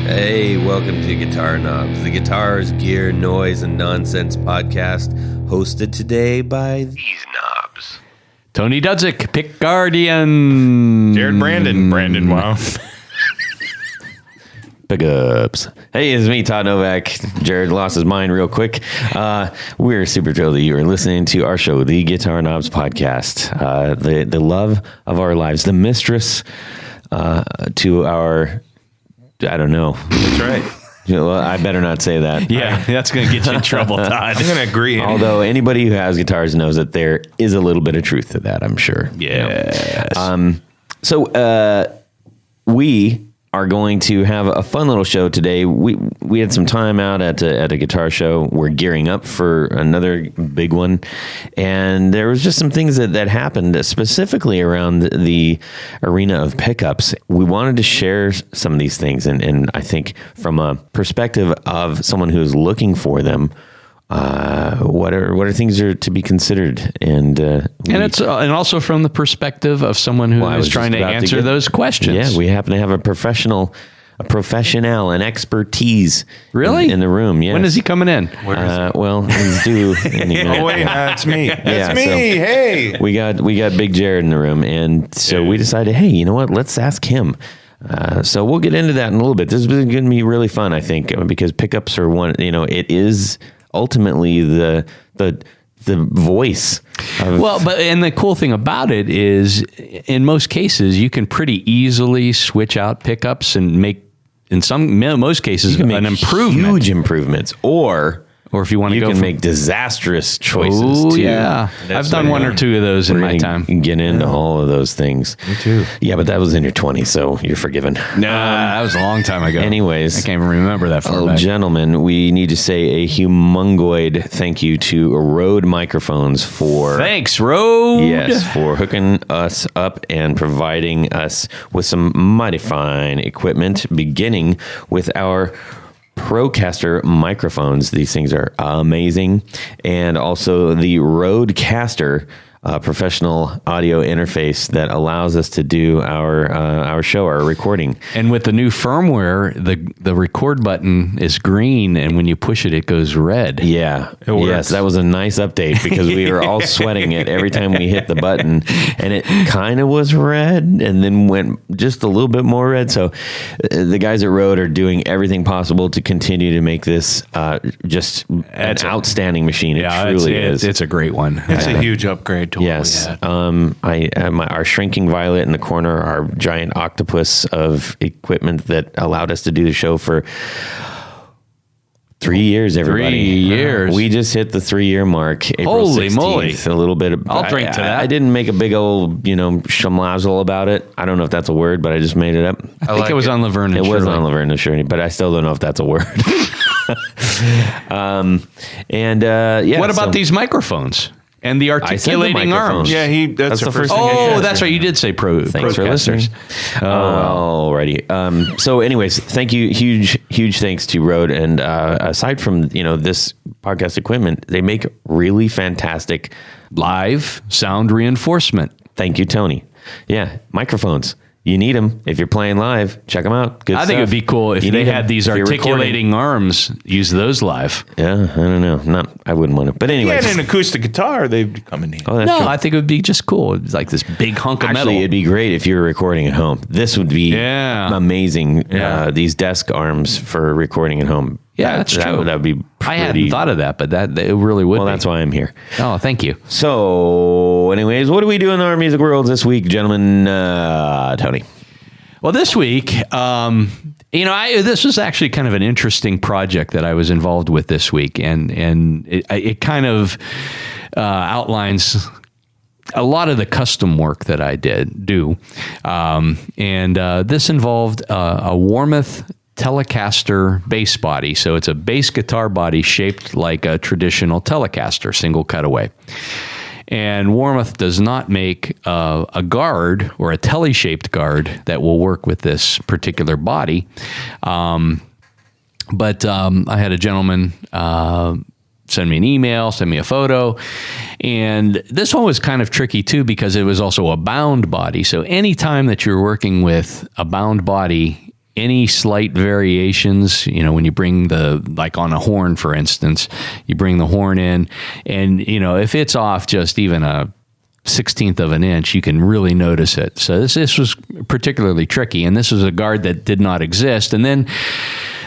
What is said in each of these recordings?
Hey, welcome to Guitar Knobs, the guitars, gear, noise, and nonsense podcast, hosted today by these knobs. Tony Dudzik, Picardian. Jared Brandon, wow. Pickups. Hey, it's me, Todd Novak. Jared lost his mind real quick. We're super thrilled that you are listening to our show, the Guitar Knobs podcast. The love of our lives, the mistress to our... I don't know. That's right. Well, I better not say that. Yeah, that's going to get you in trouble, Todd. I'm going to agree. Although anybody who has guitars knows that there is a little bit of truth to that, I'm sure. Yes. So we are going to have a fun little show today. We had some time out at a guitar show. We're gearing up for another big one. And there was just some things that happened specifically around the arena of pickups. We wanted to share some of these things. And I think from a perspective of someone who's looking for them, what are things are to be considered, and also from the perspective of someone who is trying to answer those questions. Yeah, we happen to have a professional, an expertise. Really? in the room. Yeah. When is he coming in? Well, he's due any minute. Oh wait, that's me. That's me. So hey, we got Big Jared in the room, and so we decided, hey, you know what? Let's ask him. So we'll get into that in a little bit. This is going to be really fun, I think, because pickups are one. It is ultimately the voice of, and the cool thing about it is in most cases you can pretty easily switch out pickups and make most cases an improvement, huge improvements, or if you want to you can make disastrous choices too. Yeah, I've done one or two of those in my time. Get into all of those things. Me too. Yeah, but that was in your 20s, so you're forgiven. No, that was a long time ago. Anyways, I can't even remember that far back. Gentlemen, we need to say a humongoid thank you to Rode Microphones for... Thanks, Rode! Yes, for hooking us up and providing us with some mighty fine equipment, beginning with our Procaster microphones. These things are amazing. And also the Rodecaster professional audio interface that allows us to do our show, our recording. And with the new firmware, the record button is green, and when you push it, it goes red. Yeah. Yes, that was a nice update because we were all sweating it every time we hit the button, and it kind of was red and then went just a little bit more red. So the guys at Rode are doing everything possible to continue to make this just an outstanding machine. It truly is. It's a great one. It's a huge upgrade. Totally. Yes. Our shrinking violet in the corner, our giant octopus of equipment that allowed us to do the show for 3 years, everybody. 3 years. We just hit the 3-year mark. April Holy 16th, moly. A little bit. I'll drink to that. I didn't make a big old, shamlazzle about it. I don't know if that's a word, but I just made it up. I think it was on Laverne and Shirley. It was on Laverne and Shirley, but I still don't know if that's a word. What about these microphones? And the articulating arms. Yeah, that's the first thing. Oh, that's right. You did say Thanks for listening. Alrighty. So anyways, thank you. Huge thanks to Rode. And aside from, this podcast equipment, they make really fantastic live sound reinforcement. Thank you, Tony. Yeah, microphones. You need them if you're playing live. Check them out. Good I stuff. think it would be cool if they had these articulating arms. Use those live. Yeah, I don't know. I wouldn't want to. But anyway, if you had an acoustic guitar, they'd come in handy. Oh, that's true. I think it would be just cool. It's like this big hunk of metal. Actually, it'd be great if you were recording at home. This would be amazing. Yeah. These desk arms for recording at home. Yeah, that's true. That would be pretty... I hadn't thought of that, but it really would. Well, that's why I'm here. Oh, thank you. So, anyways, what do we do in our music world this week, gentlemen? Tony. Well, this week, this was actually kind of an interesting project that I was involved with this week, and it kind of outlines a lot of the custom work that I do. This involved a Warmoth Telecaster bass body. So it's a bass guitar body shaped like a traditional Telecaster, single cutaway. And Warmoth does not make a guard or a tele-shaped guard that will work with this particular body. But I had a gentleman send me an email, send me a photo. And this one was kind of tricky too because it was also a bound body. So anytime that you're working with a bound body, any slight variations, when you bring like on a horn, for instance, you bring the horn in, and, if it's off just even a 1/16 of an inch, you can really notice it. So this was particularly tricky, and this was a guard that did not exist. And then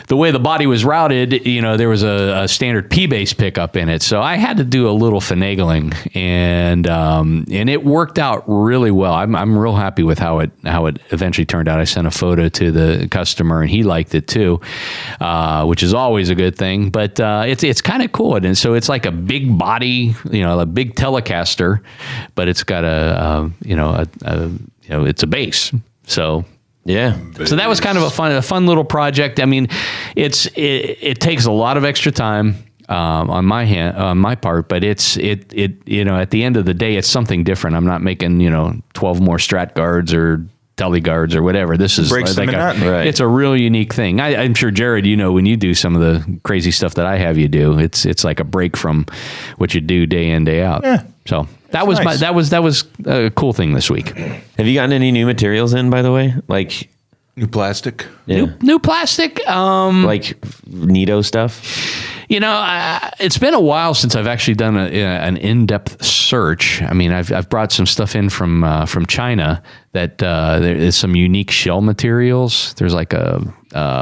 the way the body was routed, there was a standard P-base pickup in it, so I had to do a little finagling, and it worked out really well. I'm real happy with how it eventually turned out. I sent a photo to the customer, and he liked it too, which is always a good thing. But it's kind of cool, and so it's like a big body, a big Telecaster, but it's got it's a base, so. Yeah. So that was kind of a fun little project. I mean, it takes a lot of extra time on my part, but it at the end of the day, it's something different. I'm not making 12 more Strat guards or Tele guards or whatever. This is breaks the monotony. Right. It's a real unique thing. I'm sure, Jared, when you do some of the crazy stuff that I have you do, it's like a break from what you do day in, day out. Yeah. So that was nice. that was a cool thing this week. Have you gotten any new materials in, by the way? Like New plastic. yeah. New plastic. Like Nito stuff? It's been a while since I've actually done an in-depth search. I mean, I've brought some stuff in from China that there is some unique shell materials. There's like a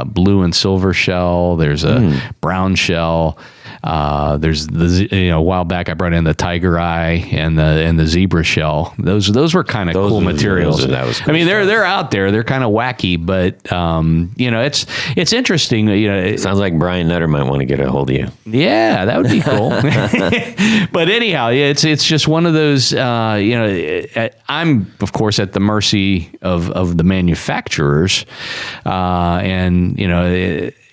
blue and silver shell. There's a brown shell. There's a while back I brought in the tiger eye and the zebra shell. Those were kind of cool materials. That was cool. I mean, they're out there. They're kind of wacky, but it's interesting. Sounds like Brian Nutter might want to get a hold of you. Yeah, that would be cool. But anyhow, it's just one of those. I'm of course at the mercy of the manufacturers, and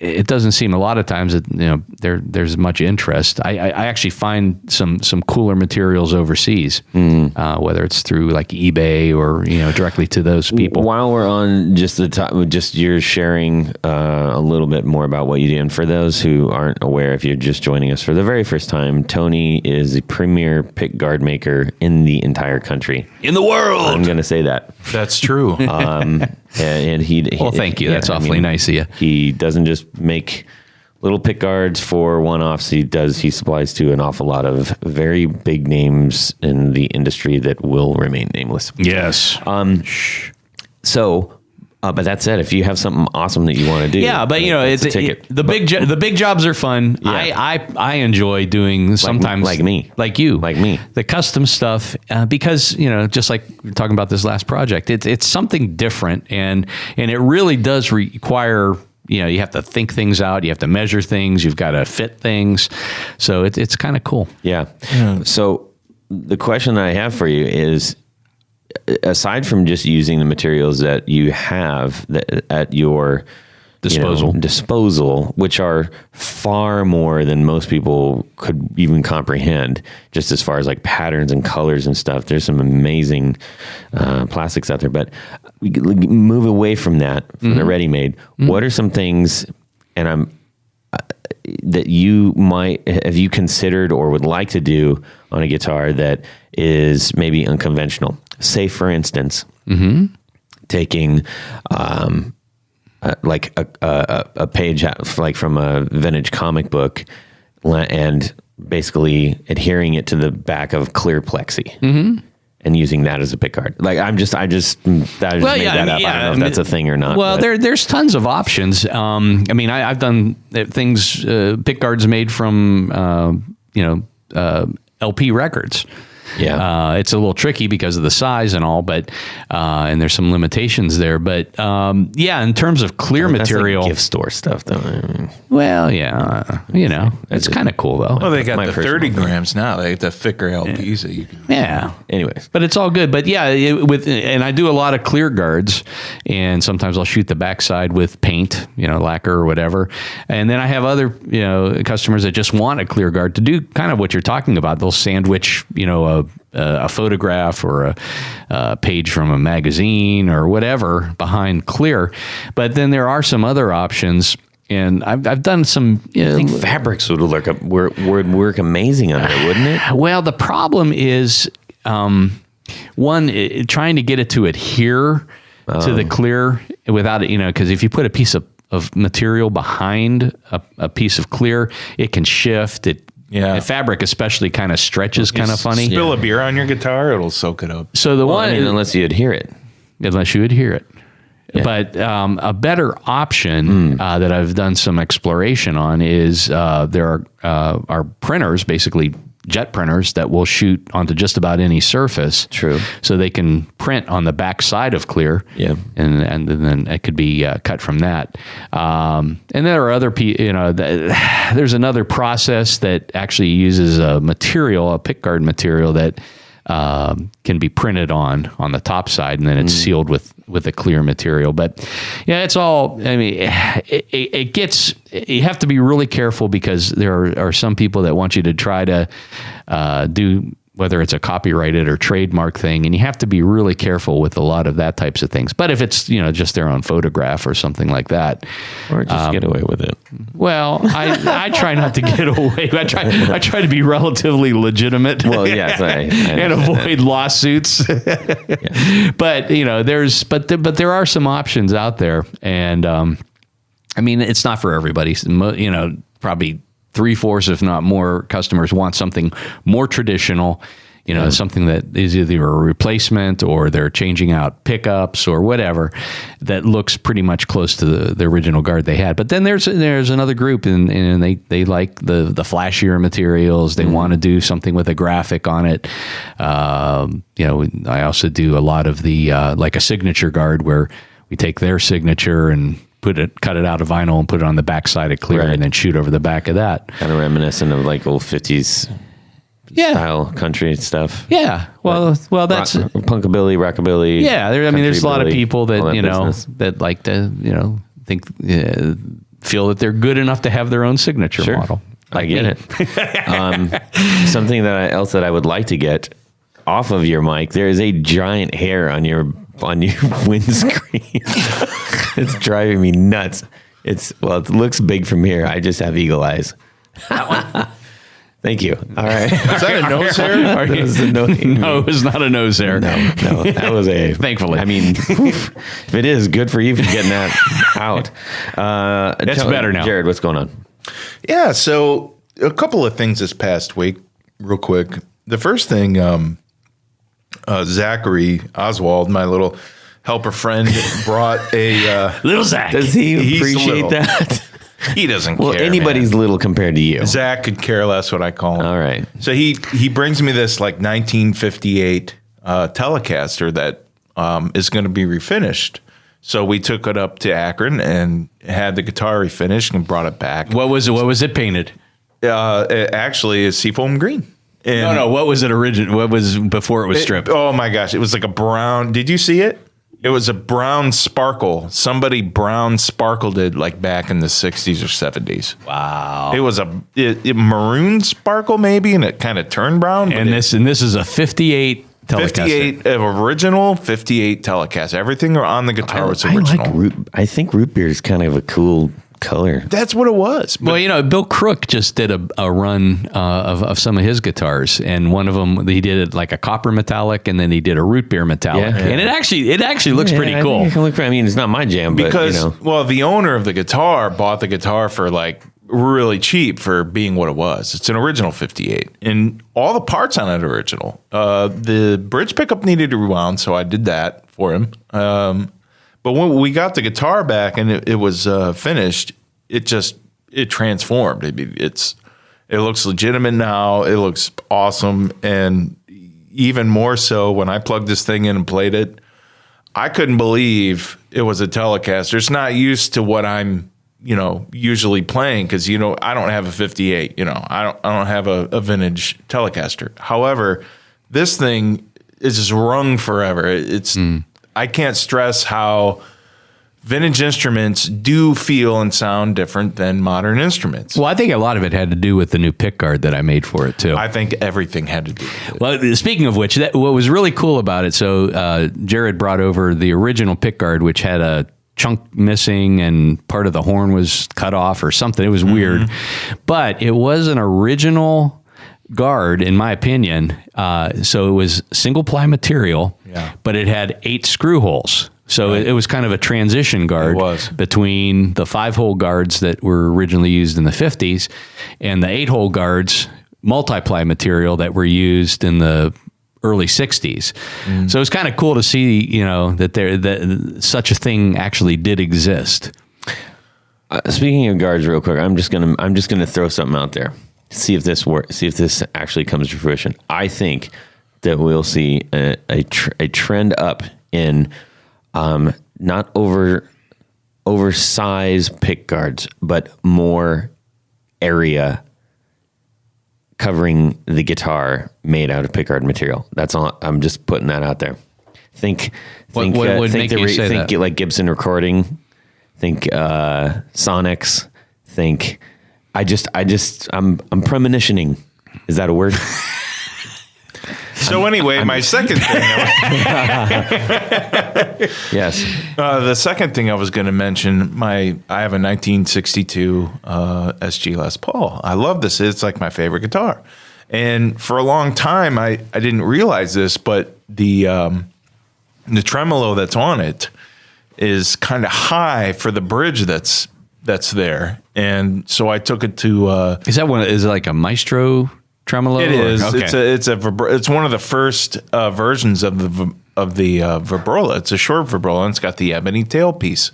it doesn't seem a lot of times that there's much interest. I actually find some cooler materials overseas, whether it's through like eBay or directly to those people. While we're on just the top, just you're sharing a little bit more about what you do, and for those who aren't aware, if you're just joining us for the very first time, Tony is the premier pick guard maker in the entire country, In the world. I'm going to say that. That's true. And he Well, thank you. That's awfully nice of you. He doesn't just make little pick guards for one-offs. He supplies to an awful lot of very big names in the industry that will remain nameless. Yes. But that said, if you have something awesome that you want to do, Yeah, but that's a ticket. the big jobs are fun. Yeah. I enjoy doing sometimes like me. like you, Like me. the custom stuff because just like we were talking about this last project, it's something different and it really does require. You have to think things out. You have to measure things. You've got to fit things. So it's kind of cool. Yeah. So the question I have for you is, aside from just using the materials that you have at your disposal, which are far more than most people could even comprehend, just as far as like patterns and colors and stuff. There's some amazing plastics out there, but we move away from that, from the ready-made. What are some things, and that you might have you considered or would like to do on a guitar that is maybe unconventional? Say, for instance, taking like a page like from a vintage comic book and basically adhering it to the back of clear plexi. And using that as a pick guard. Like I just made that up. I don't know if that's a thing or not. Well, there's tons of options. I've done things, pick guards made from, LP records. Yeah. It's a little tricky because of the size and all, but, and there's some limitations there, but, in terms of clear material, like gift store stuff though. well, yeah, it's kind of cool though. Well, they got my the personal 30 thing. grams now. They have the thicker LPs that you can. Yeah. Anyways. But it's all good. But yeah, and I do a lot of clear guards, and sometimes I'll shoot the backside with paint, lacquer or whatever. And then I have other, customers that just want a clear guard to do kind of what you're talking about. They'll sandwich, a photograph or a page from a magazine or whatever behind clear. But then there are some other options. And I've done some. I think fabrics would work amazing on it, wouldn't it? Well, the problem is, trying to get it to adhere to the clear without it, because if you put a piece of material behind a piece of clear, it can shift. And fabric especially kind of stretches kind of funny. Spill a beer on your guitar, it'll soak it up. So unless you adhere it. Unless you adhere it. Yeah. But a better option that I've done some exploration on is there are printers, basically jet printers, that will shoot onto just about any surface. True. So they can print on the back side of clear. Yeah. And then it could be cut from that. And there are other, there's another process that actually uses a pickguard material that can be printed on the top side, and then it's sealed with a clear material. But yeah, it's all, it gets, you have to be really careful because there are some people that want you to try to do, whether it's a copyrighted or trademark thing, and you have to be really careful with a lot of that types of things. But if it's, just their own photograph or something like that, or just get away with it. Well, I try not to get away. I try to be relatively legitimate. Well, yes, and avoid lawsuits. Yeah. But there are some options out there, and it's not for everybody. Probably 3/4, if not more, customers want something more traditional, something that is either a replacement or they're changing out pickups or whatever that looks pretty much close to the original guard they had. But then there's another group, and they like the flashier materials. They want to do something with a graphic on it. I also do a lot of the like a signature guard where we take their signature and cut it out of vinyl and put it on the back side of clear, and then shoot over the back of that. Kind of reminiscent of like old 50s style country stuff. Yeah. Well, that's punkabilly, rockabilly. Yeah. There's a lot of people that, that like to, feel that they're good enough to have their own signature model. I get it. Something else that I would like to get off of your mic, there is a giant hair on your windscreen. It's driving me nuts. It looks big from here. I just have eagle eyes. That one? Thank you. All right. Is that a nose hair? No, it was not a nose hair. No, that was a... Thankfully. If it is, good for you for getting that out. It's better now. Jared, what's going on? Yeah, so a couple of things this past week, real quick. The first thing, Zachary Oswald, my little helper friend, brought a... little Zach. Does he appreciate that? He doesn't care. Well, anybody's little compared to you. Zach could care less what I call him. All right. So he brings me this 1958 Telecaster that is going to be refinished. So we took it up to Akron and had the guitar refinished and brought it back. What was it painted? Actually, it's seafoam green. And no. What was it original? What was before it was stripped? Oh my gosh! It was like a brown. Did you see it? It was a brown sparkle. Somebody brown sparkled it like back in the 60s or 70s. Wow. It was a maroon sparkle maybe, and it kind of turned brown. And this is a 58 Telecaster. 58 original 58 Telecaster. Everything on the guitar was original. I think root beer is kind of a cool color. That's what it was. Well, Bill Crook just did a run of some of his guitars, and one of them he did it like a copper metallic, and then he did a root beer metallic, and it actually looks pretty cool. It's not my jam, because but the owner of the guitar bought the guitar for like really cheap for being what it was. It's an original 58, and all the parts on it are original. The bridge pickup needed to rewound, so I did that for him. But when we got the guitar back and it was finished, it transformed. It looks legitimate now. It looks awesome, and even more so when I plugged this thing in and played it, I couldn't believe it was a Telecaster. It's not used to what I'm usually playing because I don't have a 58. I don't have a vintage Telecaster. However, this thing is just rung forever. I can't stress how vintage instruments do feel and sound different than modern instruments. Well, I think a lot of it had to do with the new pickguard that I made for it, too. I think everything had to do with it. Well, speaking of which, what was really cool about it, so Jared brought over the original pickguard, which had a chunk missing and part of the horn was cut off or something. It was weird. But it was an original guard, in my opinion. So it was single ply material, but it had 8 screw holes. So it was kind of a transition guard between the 5-hole guards that were originally used in the 50s and the 8-hole guards, multiply material that were used in the early 60s. So it's kind of cool to see, that such a thing actually did exist. Speaking of guards, real quick, I'm just gonna throw something out there. See if this works. See if this actually comes to fruition. I think that we'll see a trend up in not oversized pick guards, but more area covering the guitar made out of pick guard material. That's all. I'm just putting that out there. Think would make you say that? Like Gibson recording. Think Sonics. Think. I'm premonitioning. Is that a word? So anyway, my second thing. Yes. The second thing I was going to mention, I have a 1962 SG Les Paul. I love this. It's like my favorite guitar. And for a long time, I didn't realize this, but the tremolo that's on it is kind of high for the bridge that's there. And so I took it to. Is it like a Maestro tremolo? It is. Okay. It's one of the first versions of the vibrola. It's a short vibrola, and it's got the ebony tailpiece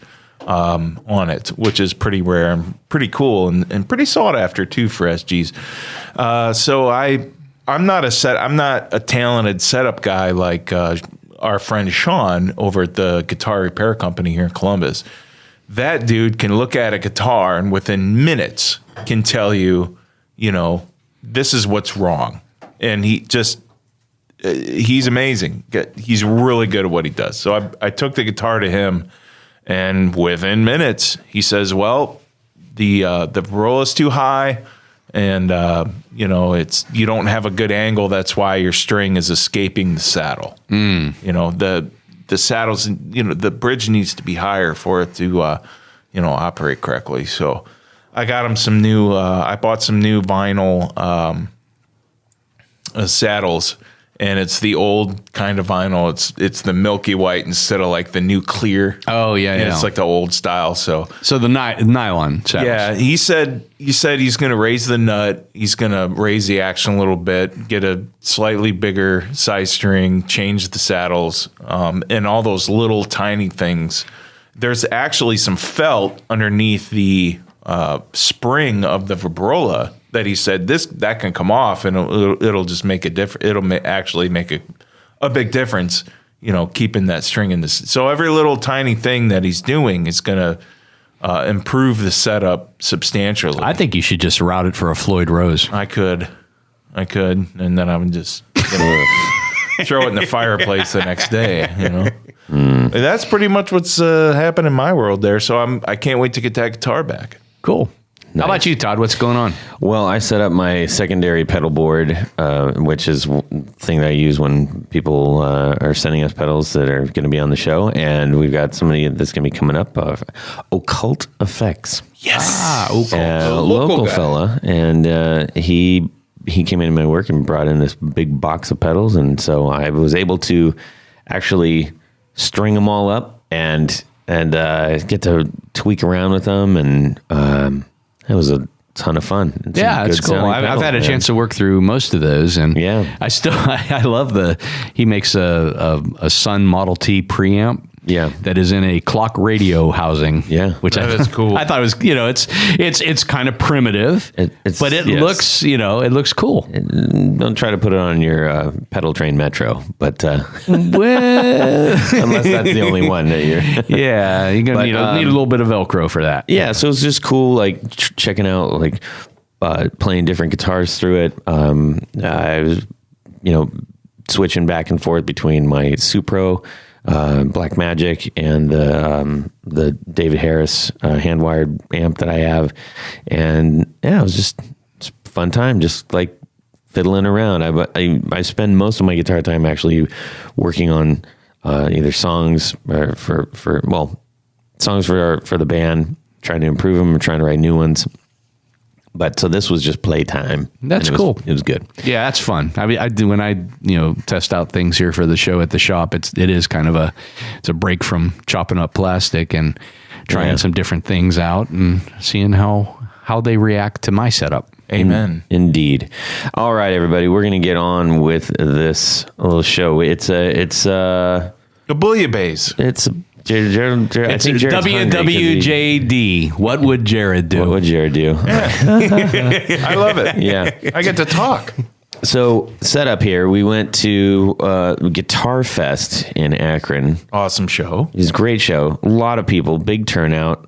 on it, which is pretty rare and pretty cool and pretty sought after too for SGs. So I'm not a talented setup guy like our friend Sean over at the Guitar Repair Company here in Columbus. That dude can look at a guitar and within minutes can tell you, this is what's wrong. And he's amazing. He's really good at what he does. So I took the guitar to him, and within minutes, he says, well, the roll is too high, and, you don't have a good angle. That's why your string is escaping the saddle. The saddles, the bridge needs to be higher for it to, operate correctly. So I got him some new, I bought some new vinyl saddles, and it's the old kind of vinyl. It's the milky white instead of like the new clear. Oh yeah, It's like the old style. So the nylon saddles. Yeah, he said he's going to raise the nut. He's going to raise the action a little bit, get a slightly bigger size string, change the saddles, and all those little tiny things. There's actually some felt underneath the spring of the vibrola that he said that can come off, and it'll just make a difference. It'll actually make a big difference, keeping that string in this. So every little tiny thing that he's doing is going to improve the setup substantially. I think you should just route it for a Floyd Rose. I could, and then I would just throw it in the fireplace the next day. And that's pretty much what's happened in my world there. So I can't wait to get that guitar back. Cool. Nice. How about you, Todd? What's going on? Well, I set up my secondary pedal board, which is the thing that I use when people are sending us pedals that are going to be on the show. And we've got somebody that's going to be coming up, Occult Effects. Yes. Occult. Local fella. And he came into my work and brought in this big box of pedals. And so I was able to actually string them all up and get to tweak around with them. And it was a ton of fun. It's cool. I've had a chance to work through most of those, and I love he makes a Sun Model T preamp. Yeah, that is in a clock radio housing. Yeah, which is cool. I thought it was, it's kind of primitive, but it looks, it looks cool. Don't try to put it on your pedal train Metro, but well, unless that's the only one that you're. Yeah, you're gonna need a little bit of Velcro for that. Yeah, so it's just cool, like checking out, like playing different guitars through it. I was, switching back and forth between my Supro. Black Magic and the David Harris hand-wired amp that I have, and it was it's a fun time, just like fiddling around. I spend most of my guitar time actually working on either songs for songs for the band, trying to improve them or trying to write new ones. But so this was just playtime. That's and cool. It was good. Yeah, that's fun. I mean, I do when I test out things here for the show at the shop. It is kind of it's a break from chopping up plastic and trying some different things out and seeing how they react to my setup. Amen. Indeed. All right, everybody, we're going to get on with this little show. It's The bouillabaisse. It's Jared, I think Jared's WWJD. What would Jared do? What would Jared do? I love it. Yeah. I get to talk. So, set up here, we went to Guitar Fest in Akron. Awesome show. It was a great show. A lot of people, big turnout,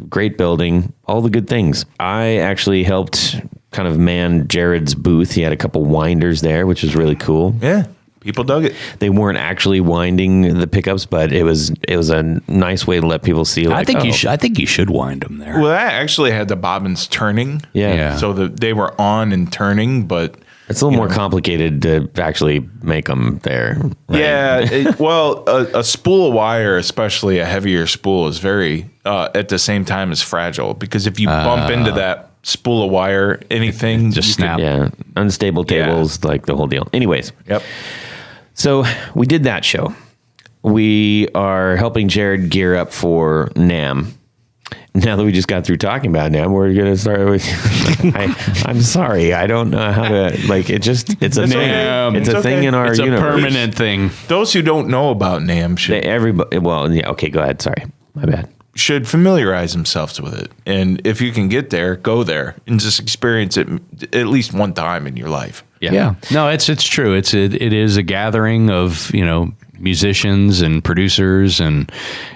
great building, all the good things. I actually helped kind of man Jared's booth. He had a couple winders there, which was really cool. Yeah. People dug it. They weren't actually winding the pickups, but it was a nice way to let people see. Like, I think you should wind them there. Well, I actually had the bobbins turning. Yeah. So they were on and turning, but It's a little more complicated to actually make them there. Right? yeah. A spool of wire, especially a heavier spool, is very at the same time as fragile, because if you bump into that spool of wire, anything Just snap. Yeah. Unstable tables, like the whole deal. Anyways. Yep. So we did that show. We are helping Jared gear up for NAMM. Now that we just got through talking about NAMM, we're going to start with. I'm sorry, I don't know how to it's a thing. okay. It's a thing in our It's a universe. permanent thing. Those who don't know about NAMM Everybody. Well, yeah. Okay, go ahead. Sorry, my bad. should familiarize themselves with it. And if you can get there, go there and just experience it at least one time in your life. Yeah. No, it's true. It is a gathering of, musicians and producers and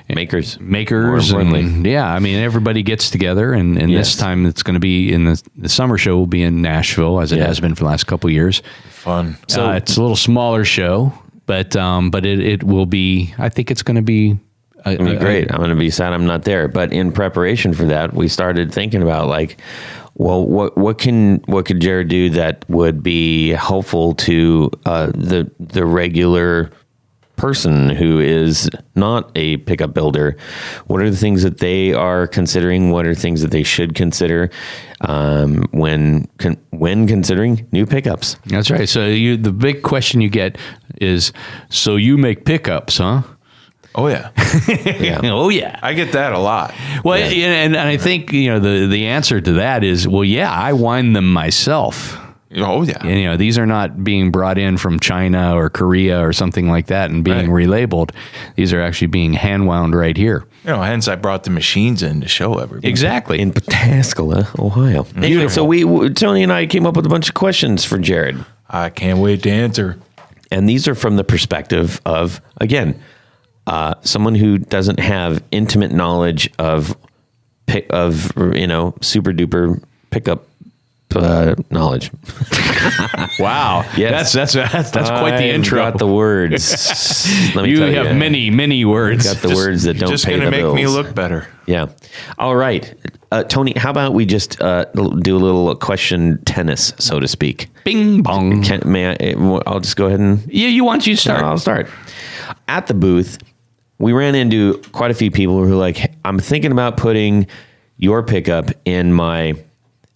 Makers. More importantly. and yeah, I mean, everybody gets together and Yes. this time it's going to be in the summer show will be in Nashville, as it has been for the last couple of years. Fun. So it's a little smaller show, but it will be, I think it's going to be Great. I'm going to be sad I'm not there. But in preparation for that, we started thinking about what could Jared do that would be helpful to the regular person who is not a pickup builder. What are the things that they are considering? What are things that they should consider when considering new pickups? That's right. So the big question you get is, so you make pickups, huh? Oh, yeah. Yeah. Oh, yeah. I get that a lot. Well, and I think, the answer to that is, well, yeah, I wind them myself. Oh, yeah. And, these are not being brought in from China or Korea or something like that and being relabeled. These are actually being hand wound right here. Hence I brought the machines in to show everybody. Exactly. In Pataskala, Ohio. Anyway, so Tony and I came up with a bunch of questions for Jared. I can't wait to answer. And these are from the perspective of, again, someone who doesn't have intimate knowledge of super duper pickup knowledge. Wow. Yes. That's quite the intro. Got the words. Let me You tell have many words. Got the words that don't Just pay going the to make bills. me look better. Yeah. All right, Tony. How about we just do a little question tennis, so to speak? Bing bong. I'll just go ahead and. Yeah, you want you to start. I'll start. At the booth, we ran into quite a few people who were like, I'm thinking about putting your pickup in my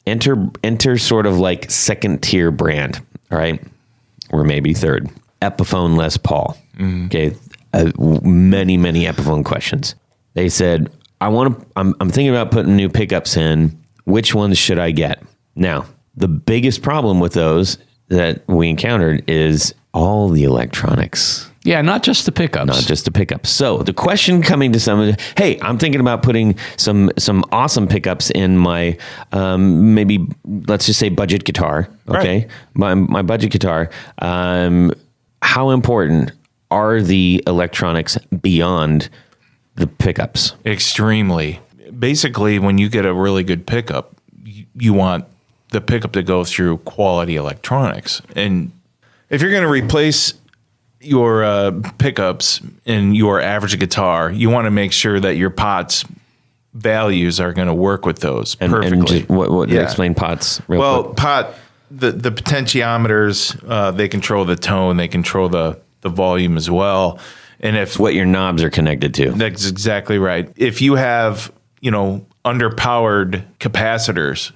enter sort of like second tier brand, all right? Or maybe third. Epiphone Les Paul. Okay. Many Epiphone questions. They said, I'm thinking about putting new pickups in. Which ones should I get? Now, the biggest problem with those that we encountered is all the electronics. Yeah, not just the pickups. Not just the pickups. So the question coming to someone, hey, I'm thinking about putting some awesome pickups in my maybe let's just say budget guitar. Okay, right. my budget guitar. How important are the electronics beyond the pickups? Extremely. Basically, when you get a really good pickup, you want the pickup to go through quality electronics. And if you're going to replace your pickups in your average guitar, you want to make sure that your pots values are going to work with those perfectly. And just what explain pots real quick. Pot, the potentiometers, they control the tone, they control the volume as well. And if what your knobs are connected to. That's exactly right. If you have, underpowered capacitors,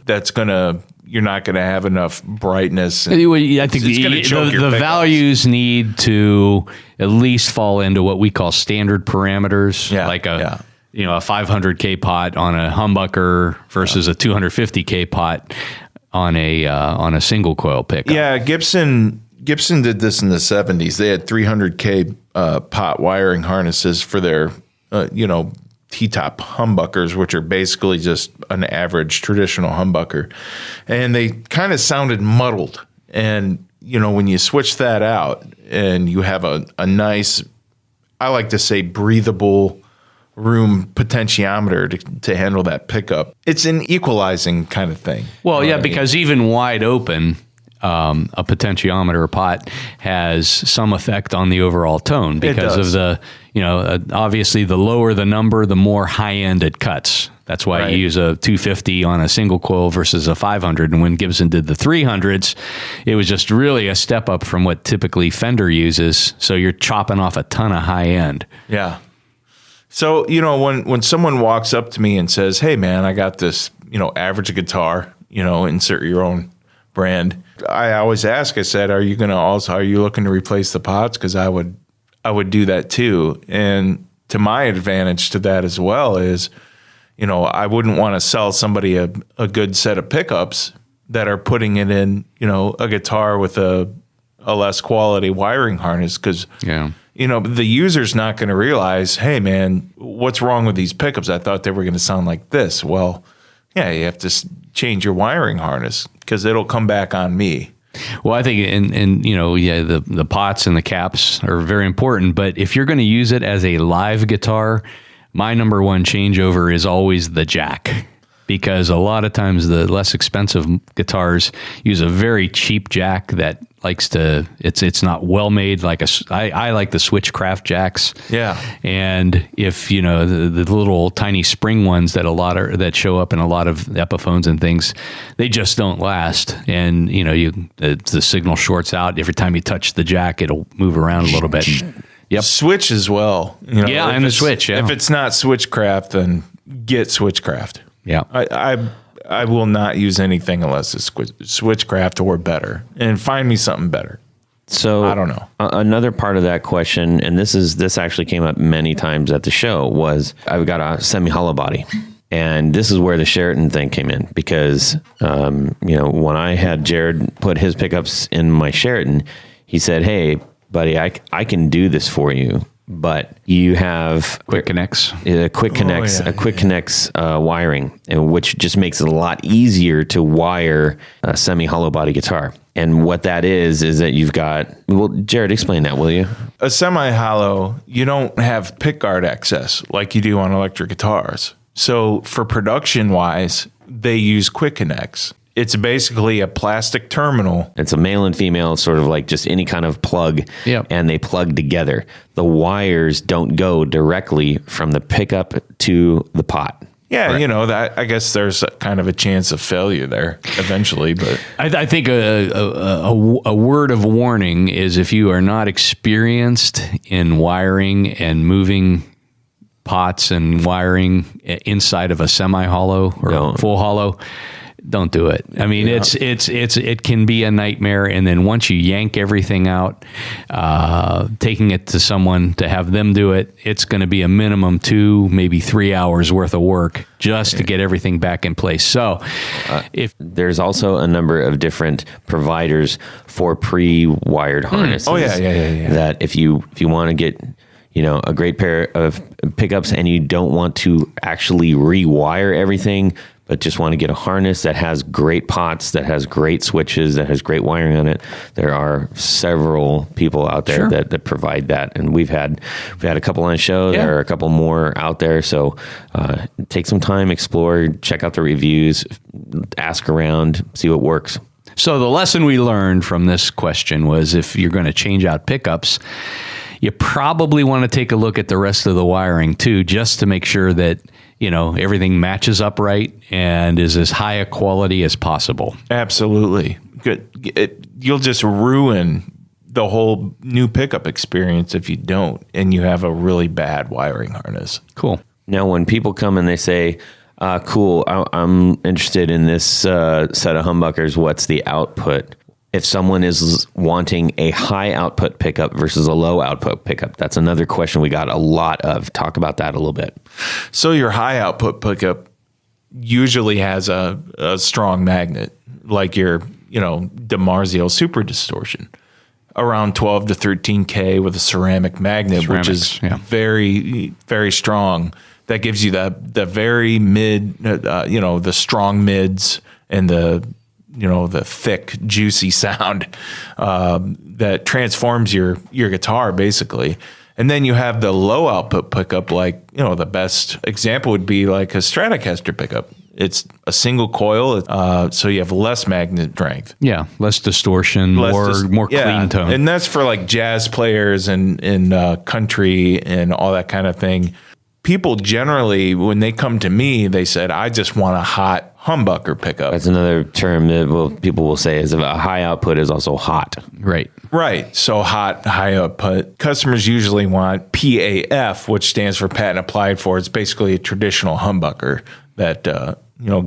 you're not going to have enough brightness. I think the values need to at least fall into what we call standard parameters, like a 500K pot on a humbucker versus a 250K pot on a single coil pickup. Yeah, Gibson did this in the 70s. They had 300K pot wiring harnesses for their T-top humbuckers, which are basically just an average traditional humbucker. And they kind of sounded muddled. And, when you switch that out and you have a nice, I like to say, breathable room potentiometer to handle that pickup, it's an equalizing kind of thing. Well, because even wide open, a potentiometer or pot has some effect on the overall tone because of the, obviously the lower the number, the more high end it cuts. That's why you use a 250 on a single coil versus a 500. And when Gibson did the 300s, it was just really a step up from what typically Fender uses. So you're chopping off a ton of high end. Yeah. So, when someone walks up to me and says, "Hey man, I got this, average guitar, insert your own brand," I always ask, I said, are you looking to replace the pots? Because I would do that too. And to my advantage to that as well is, I wouldn't want to sell somebody a good set of pickups that are putting it in, a guitar with a less quality wiring harness. Because, the user's not going to realize, hey man, what's wrong with these pickups? I thought they were going to sound like this. Well, yeah, you have to change your wiring harness because it'll come back on me. Well, I think, the pots and the caps are very important, but if you're going to use it as a live guitar, my number one changeover is always the jack, because a lot of times the less expensive guitars use a very cheap jack that likes to, it's not well made. I like the Switchcraft jacks. Yeah. And if, the little tiny spring ones that show up in a lot of Epiphones and things, they just don't last. And, the signal shorts out. Every time you touch the jack, it'll move around a little bit. Yep. Switch as well. And the Switch. Yeah. If it's not Switchcraft, then get Switchcraft. Yeah. I will not use anything unless it's Switchcraft or better, and find me something better. So I don't know. Another part of that question, and this actually came up many times at the show, was I've got a semi-hollow body. And this is where the Sheraton thing came in, because, when I had Jared put his pickups in my Sheraton, he said, "Hey, buddy, I can do this for you, but you have quick connects, wiring, and which just makes it a lot easier to wire a semi-hollow body guitar." And what that is that you've got, well, Jared, explain that, will you? A semi-hollow, you don't have pickguard access like you do on electric guitars. So for production wise, they use quick connects. It's basically a plastic terminal. It's a male and female, sort of like just any kind of plug, and they plug together. The wires don't go directly from the pickup to the pot. Yeah, right. That, I guess there's kind of a chance of failure there eventually. But I think a word of warning is, if you are not experienced in wiring and moving pots and wiring inside of a semi-hollow or full hollow, don't do it. I mean, it can be a nightmare. And then once you yank everything out, taking it to someone to have them do it, it's going to be a minimum 2, maybe 3 hours worth of work just to get everything back in place. So if there's also a number of different providers for pre-wired harnesses. Oh yeah. That if you want to get, a great pair of pickups and you don't want to actually rewire everything, but just want to get a harness that has great pots, that has great switches, that has great wiring on it, there are several people out there that provide that. And we've had a couple on show. Yeah. There are a couple more out there. So take some time, explore, check out the reviews, ask around, see what works. So the lesson we learned from this question was, if you're going to change out pickups, you probably want to take a look at the rest of the wiring too, just to make sure that everything matches up right and is as high a quality as possible. Absolutely. Good. You'll just ruin the whole new pickup experience if you don't, and you have a really bad wiring harness. Cool. Now, when people come and they say, Cool. I'm interested in this set of humbuckers. What's the output? If someone is wanting a high output pickup versus a low output pickup, that's another question we got a lot of. Talk about that a little bit. So your high output pickup usually has a strong magnet, like your, DiMarzio Super Distortion, around 12 to 13K with a ceramic magnet, which is very, very strong. That gives you the very mid, the strong mids and the thick, juicy sound that transforms your guitar, basically. And then you have the low output pickup, like, the best example would be like a Stratocaster pickup. It's a single coil, so you have less magnet strength. Yeah, less distortion, more clean tone. And that's for like jazz players and country and all that kind of thing. People generally, when they come to me, they said, I just want a hot humbucker pickup. That's another term that people will say is a high output is also hot. Right. Right. So high output. Customers usually want PAF, which stands for patent applied for. It's basically a traditional humbucker that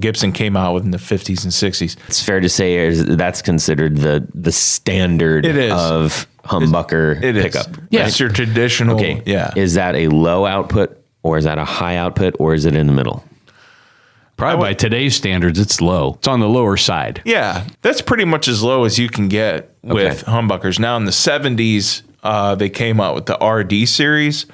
Gibson came out with in the 50s and 60s. It's fair to say that's considered the standard of humbucker pickup. Yeah, it's your traditional. Okay. Yeah. Is that a low output or is that a high output or is it in the middle? Probably by today's standards, it's low. It's on the lower side. Yeah, that's pretty much as low as you can get with humbuckers. Now in the 70s, they came out with the RD series.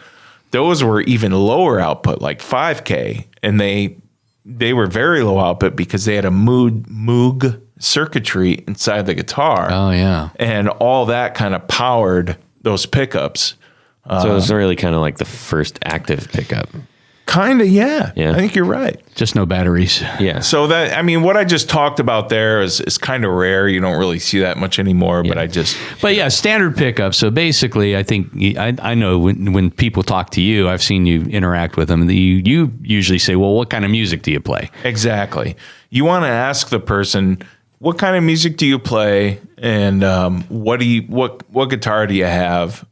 Those were even lower output, like 5K, and they were very low output because they had a Moog circuitry inside the guitar. Oh, yeah. And all that kind of powered those pickups. So it's really kind of like the first active pickup. Kind of, yeah. I think you're right. Just no batteries. Yeah. So what I just talked about there is kind of rare. You don't really see that much anymore, But yeah, standard pickup. So basically, I think, I know when people talk to you, I've seen you interact with them. You usually say, well, what kind of music do you play? Exactly. You want to ask the person, what kind of music do you play? And what guitar do you have?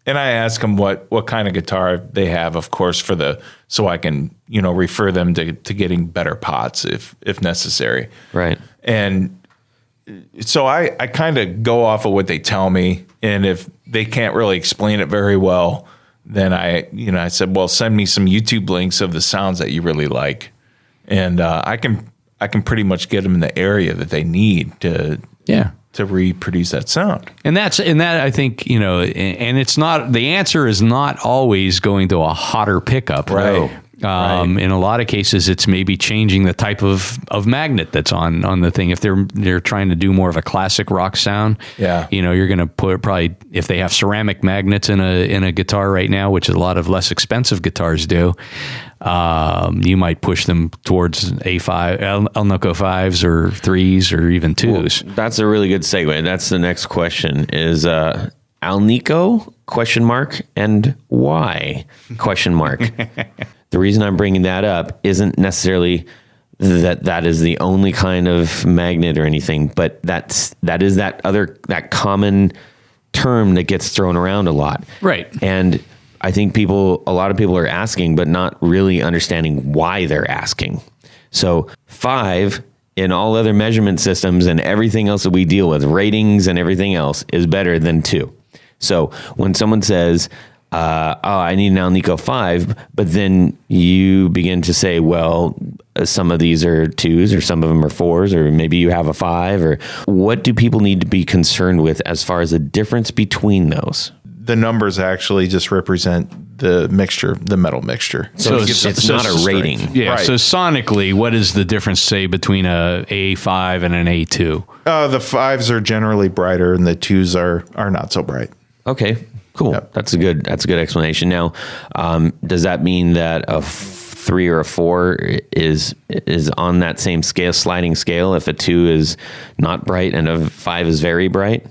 And I ask them what kind of guitar they have, of course, so I can, refer them to getting better pots if necessary. Right. And so I kind of go off of what they tell me. And if they can't really explain it very well, then I said, well, send me some YouTube links of the sounds that you really like. And I can pretty much get them in the area that they need to reproduce that sound. And that I think, and it's not, the answer is not always going to a hotter pickup. Right. In a lot of cases, it's maybe changing the type of magnet that's on the thing. If they're trying to do more of a classic rock sound, you're going to put probably, if they have ceramic magnets in a guitar right now, which a lot of less expensive guitars do, you might push them towards A5, Alnico 5s or 3s or even 2s. Well, that's a really good segue. That's the next question is Alnico ? And why ? The reason I'm bringing that up isn't necessarily that is the only kind of magnet or anything, but that is that common term that gets thrown around a lot. Right. And I think a lot of people are asking, but not really understanding why they're asking. So 5 in all other measurement systems and everything else that we deal with, ratings and everything else, is better than 2. So when someone says, I need an Alnico 5, but then you begin to say, well, some of these are 2s or some of them are 4s, or maybe you have a 5, or what do people need to be concerned with as far as the difference between those? The numbers actually just represent the mixture, the metal mixture. So it's not a rating. Yeah. Right. So sonically, what is the difference, say, between a A5 and an A2? The 5s are generally brighter and the 2s are not so bright. Okay, cool. Yep. That's a good explanation. Now, does that mean that a 3 or a 4 is on that same sliding scale if a 2 is not bright and a 5 is very bright?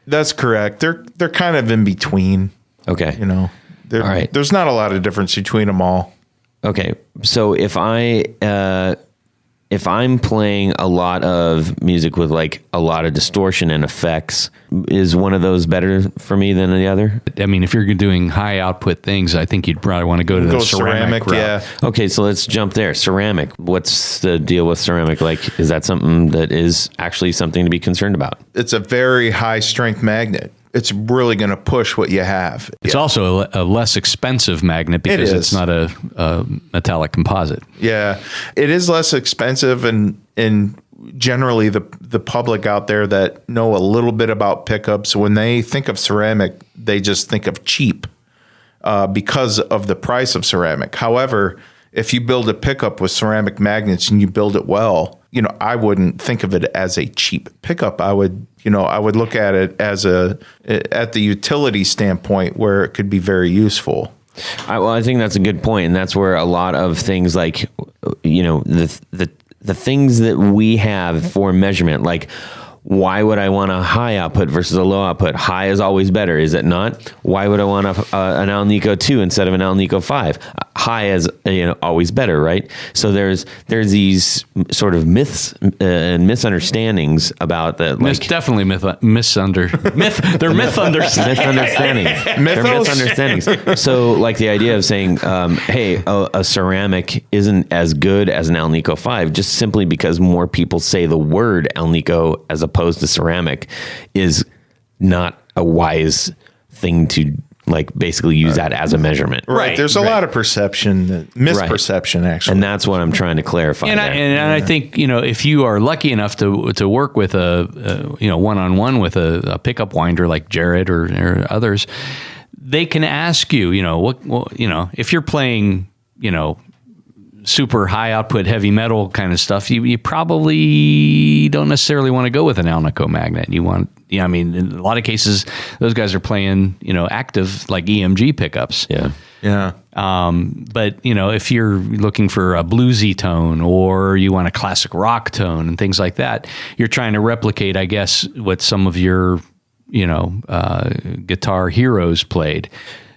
That's correct. They're kind of in between. Okay. All right. There's not a lot of difference between them all. Okay. So if I if I'm playing a lot of music with like a lot of distortion and effects, is one of those better for me than the other? I mean, if you're doing high output things, I think you'd probably want to go to the ceramic route. Yeah. Okay, so let's jump there. Ceramic. What's the deal with ceramic? Like, is that something that is actually something to be concerned about? It's a very high strength magnet. It's really going to push what you have. It's also a less expensive magnet because it's not a metallic composite. Yeah, it is less expensive, and generally the public out there that know a little bit about pickups, when they think of ceramic, they just think of cheap because of the price of ceramic. However, if you build a pickup with ceramic magnets and you build it well, I wouldn't think of it as a cheap pickup. I would look at it as at the utility standpoint where it could be very useful. I think that's a good point, and that's where a lot of things like, the things that we have for measurement, like why would I want a high output versus a low output? High is always better, is it not? Why would I want an Alnico 2 instead of an Alnico 5? High is always better, right? So there's these sort of myths and misunderstandings about that. Like, Definitely misunderstandings. They're misunderstandings. So like the idea of saying, hey, a ceramic isn't as good as an Alnico 5, just simply because more people say the word Alnico as opposed to ceramic is not a wise thing to like basically use that as a measurement. Right. There's a lot of misperception actually. And that's what I'm trying to clarify. And I think, if you are lucky enough to work with a one-on-one with a pickup winder like Jared or others, they can ask you, if you're playing, super high output heavy metal kind of stuff, you probably don't necessarily want to go with an Alnico magnet. You want, in a lot of cases, those guys are playing, active like EMG pickups. Yeah. Yeah. But if you're looking for a bluesy tone or you want a classic rock tone and things like that, you're trying to replicate, I guess, what some of your, guitar heroes played.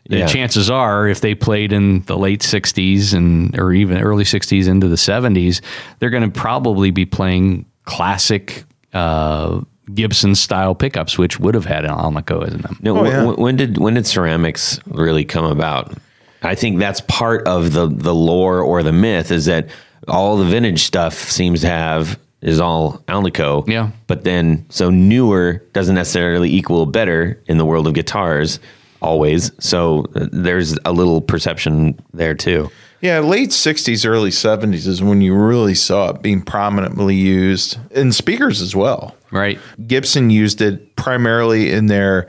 Yeah. Chances are, if they played in the late 60s or even early 60s into the 70s, they're going to probably be playing classic Gibson style pickups, which would have had an Alnico in them. No, when did ceramics really come about? I think that's part of the lore or the myth, is that all the vintage stuff seems to is all Alnico. Yeah. But then, so newer doesn't necessarily equal better in the world of guitars. Always. So there's a little perception there too. Yeah, late 60s, early 70s is when you really saw it being prominently used in speakers as well. Right. Gibson used it primarily in their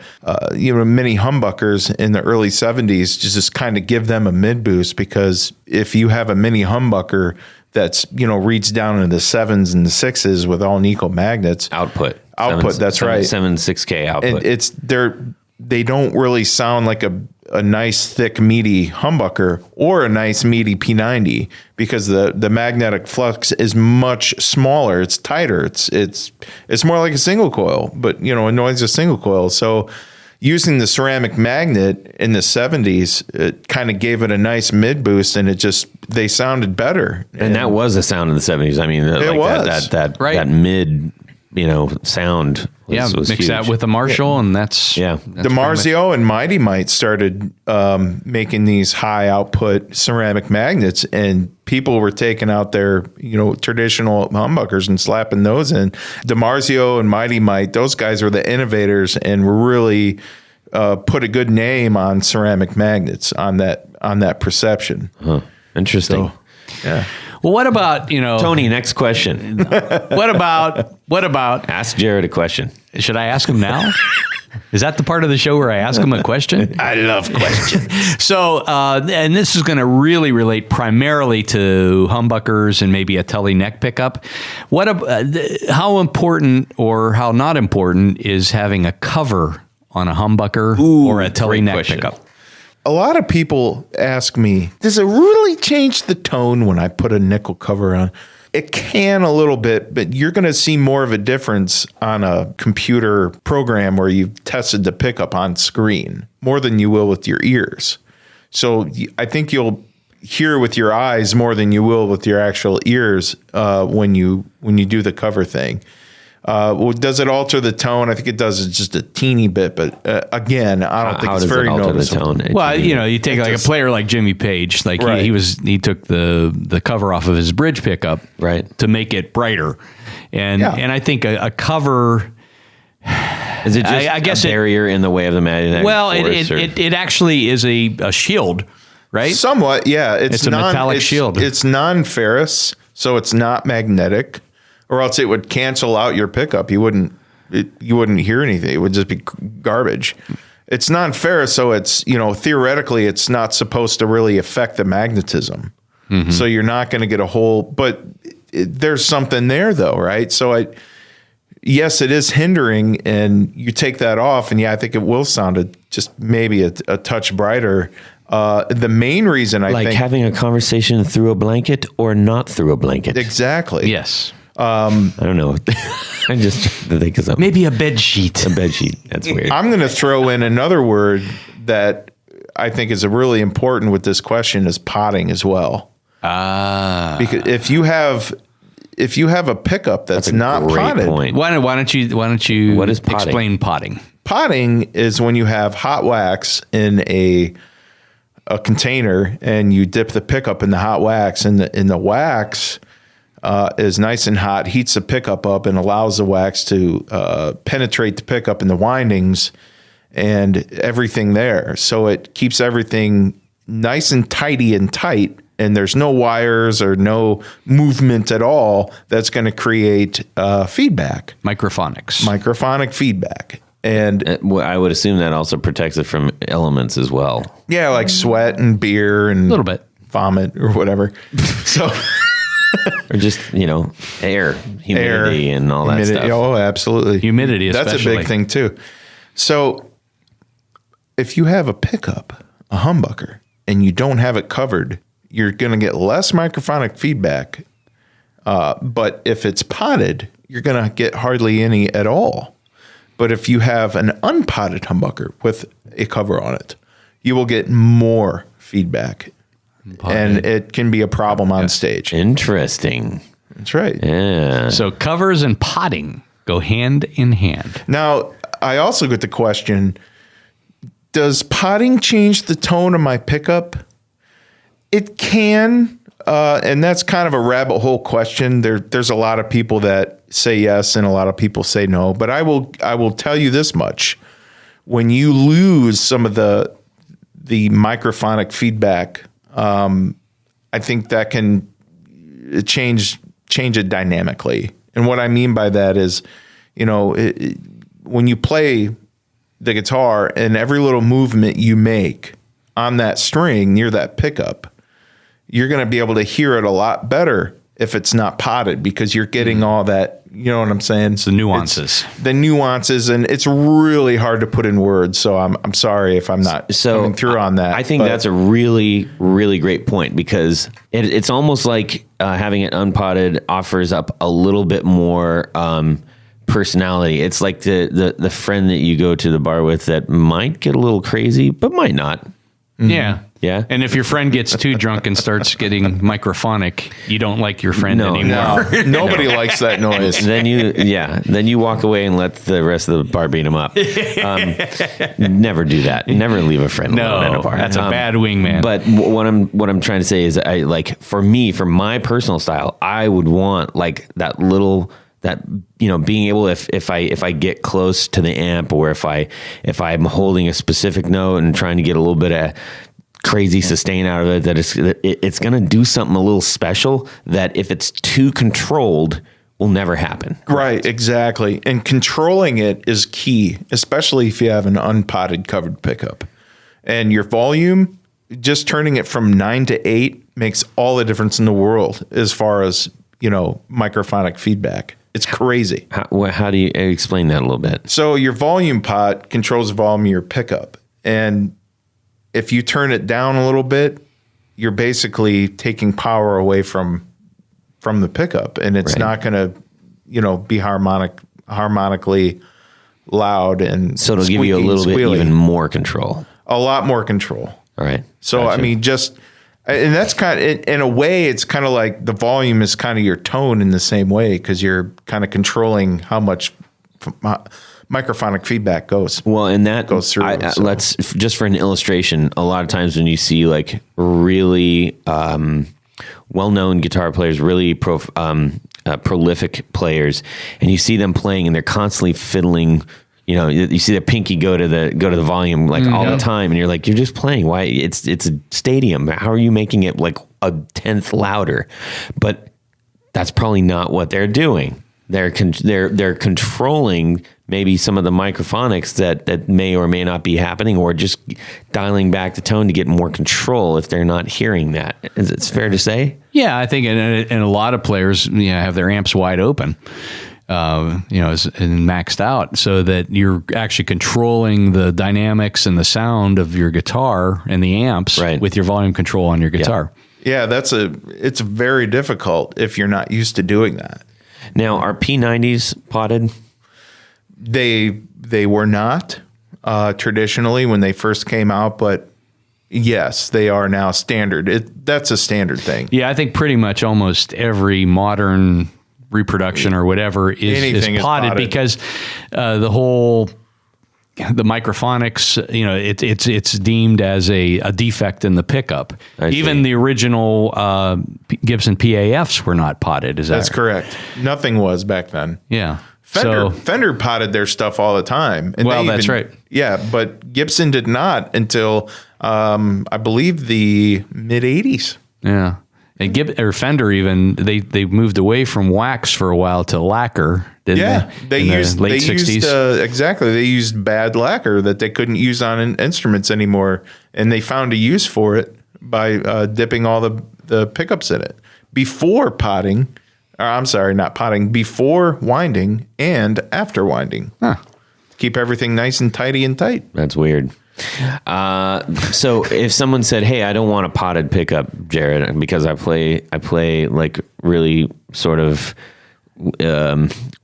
mini humbuckers in the early 70s to just kind of give them a mid boost, because if you have a mini humbucker that's, reads down into the 7s and the 6s with Alnico magnets. Output. That's right. 6K output. And they don't really sound like a nice thick meaty humbucker or a nice meaty P90, because the magnetic flux is much smaller. It's tighter. It's more like a single coil, but annoys a single coil. So using the ceramic magnet in the 70s, it kind of gave it a nice mid boost, and they sounded better. And that was the sound of the 70s. I mean, that mid sound was mix huge. that with a Marshall, and that's DiMarzio and Mighty Mite started making these high output ceramic magnets, and people were taking out their traditional humbuckers and slapping those in. DiMarzio and Mighty Mite, those guys were the innovators and really put a good name on ceramic magnets, on that perception. Interesting. So, yeah. Well, what about, Tony, next question. what about Ask Jared a question. Should I ask him now? Is that the part of the show where I ask him a question? I love questions. So, and this is going to really relate primarily to humbuckers and maybe a Tele neck pickup. How important or how not important is having a cover on a humbucker or a Tele neck pickup? A lot of people ask me, does it really change the tone when I put a nickel cover on? It can a little bit, but you're going to see more of a difference on a computer program where you've tested the pickup on screen more than you will with your ears. So I think you'll hear with your eyes more than you will with your actual ears when you do the cover thing. Does it alter the tone? I think it does just a teeny bit, but again, I don't think it's very noticeable. Well, you take like a player like Jimmy Page, like Right. he took the cover off of his bridge pickup to make it brighter, and I think a cover. Is it just I guess a barrier in the way of the magnetic force? It actually is a shield, right? Somewhat, yeah. It's a metallic shield. It's non-ferrous, so it's not magnetic. Or else it would cancel out your pickup. You wouldn't hear anything. It would just be garbage. It's non-ferrous, so it's theoretically it's not supposed to really affect the magnetism. Mm-hmm. So you're not going to get a whole. But there's something there though, right? So yes, it is hindering, and you take that off, and I think it will sound just maybe a touch brighter. The main reason I think having a conversation through a blanket or not through a blanket. Exactly. Yes. I don't know. I just trying to think of something. Maybe a bed sheet. A bed sheet. That's weird. I'm going to throw in another word that I think is really important with this question is potting as well. Because if you have a pickup that's not potted, point. Why don't you what is potting? Explain potting? Potting is when you have hot wax in a container and you dip the pickup in the hot wax, and the wax is nice and hot, heats the pickup up and allows the wax to penetrate the pickup and the windings and everything there. So it keeps everything nice and tidy and tight, and there's no wires or no movement at all that's going to create feedback. Microphonic feedback. And I would assume that also protects it from elements as well. Yeah, like sweat and beer and a little bit vomit or whatever. So or just, air, humidity and all that stuff. Oh, absolutely. Humidity especially. That's a big thing too. So if you have a pickup, a humbucker, and you don't have it covered, you're going to get less microphonic feedback. But if it's potted, you're going to get hardly any at all. But if you have an unpotted humbucker with a cover on it, you will get more feedback. And it can be a problem on stage. Interesting. That's right. Yeah. So covers and potting go hand in hand. Now, I also get the question, does potting change the tone of my pickup? It can, and that's kind of a rabbit hole question. There's a lot of people that say yes and a lot of people say no, but I will tell you this much. When you lose some of the microphonic feedback, I think that can change it dynamically. And what I mean by that is, when you play the guitar and every little movement you make on that string near that pickup, you're going to be able to hear it a lot better if it's not potted, because you're getting all that, you know what I'm saying? It's the nuances. And it's really hard to put in words. So I'm sorry if I'm not coming through on that. I think that's a really, really great point, because it's almost like having it unpotted offers up a little bit more personality. It's like the friend that you go to the bar with that might get a little crazy, but might not. Mm-hmm. Yeah. Yeah. And if your friend gets too drunk and starts getting microphonic, you don't like your friend anymore. No, nobody likes that noise. Then you walk away and let the rest of the bar beat them up. Never do that. Never leave a friend alone at a bar. That's a bad wingman. But what I'm trying to say is, for my personal style, I would want like that little, being able, if I get close to the amp, or if I'm holding a specific note and trying to get a little bit of crazy sustain out of it, that it's going to do something a little special that if it's too controlled will never happen. Right, exactly. And controlling it is key, especially if you have an unpotted covered pickup. And your volume, just turning it from 9 to 8 makes all the difference in the world as far as, microphonic feedback. It's crazy. How do you explain that a little bit? So your volume pot controls the volume of your pickup. And if you turn it down a little bit, you're basically taking power away from the pickup, and it's not going to, be harmonically loud, and so it'll give you a little bit even more control. A lot more control. All right. So gotcha. I mean, just And that's kind of, in a way, it's kind of like the volume is kind of your tone in the same way, because you're kind of controlling how much microphonic feedback goes. Well, and that goes through. Let's just for an illustration. A lot of times when you see like really well-known guitar players, really prolific players, and you see them playing, and they're constantly fiddling. You know, you see the pinky go to the volume like all the time, and you're like, you're just playing. Why? It's a stadium. How are you making it like a tenth louder? But that's probably not what they're doing. They're controlling maybe some of the microphonics that may or may not be happening, or just dialing back the tone to get more control if they're not hearing that. Is it fair to say? Yeah, I think, and a lot of players, have their amps wide open. And maxed out, so that you're actually controlling the dynamics and the sound of your guitar and the amps with your volume control on your guitar. Yeah, it's very difficult if you're not used to doing that. Now, are P90s potted? They were not traditionally when they first came out, but yes, they are now standard. That's a standard thing. Yeah, I think pretty much almost every modern reproduction or whatever is potted, because the microphonics, it's deemed as a defect in the pickup. Even the original Gibson PAFs were not potted. That's correct. Nothing was back then. Yeah. Fender potted their stuff all the time. And that's right. Yeah, but Gibson did not until I believe the mid 80s. Yeah. And Fender even they moved away from wax for a while to lacquer. Didn't they used late 60s. Exactly. They used bad lacquer that they couldn't use on instruments anymore, and they found a use for it by dipping all the pickups in it before potting. I'm sorry, not potting. Before winding and after winding. Huh. Keep everything nice and tidy and tight. That's weird. So if someone said, "Hey, I don't want a potted pickup, Jared, because I play like really sort of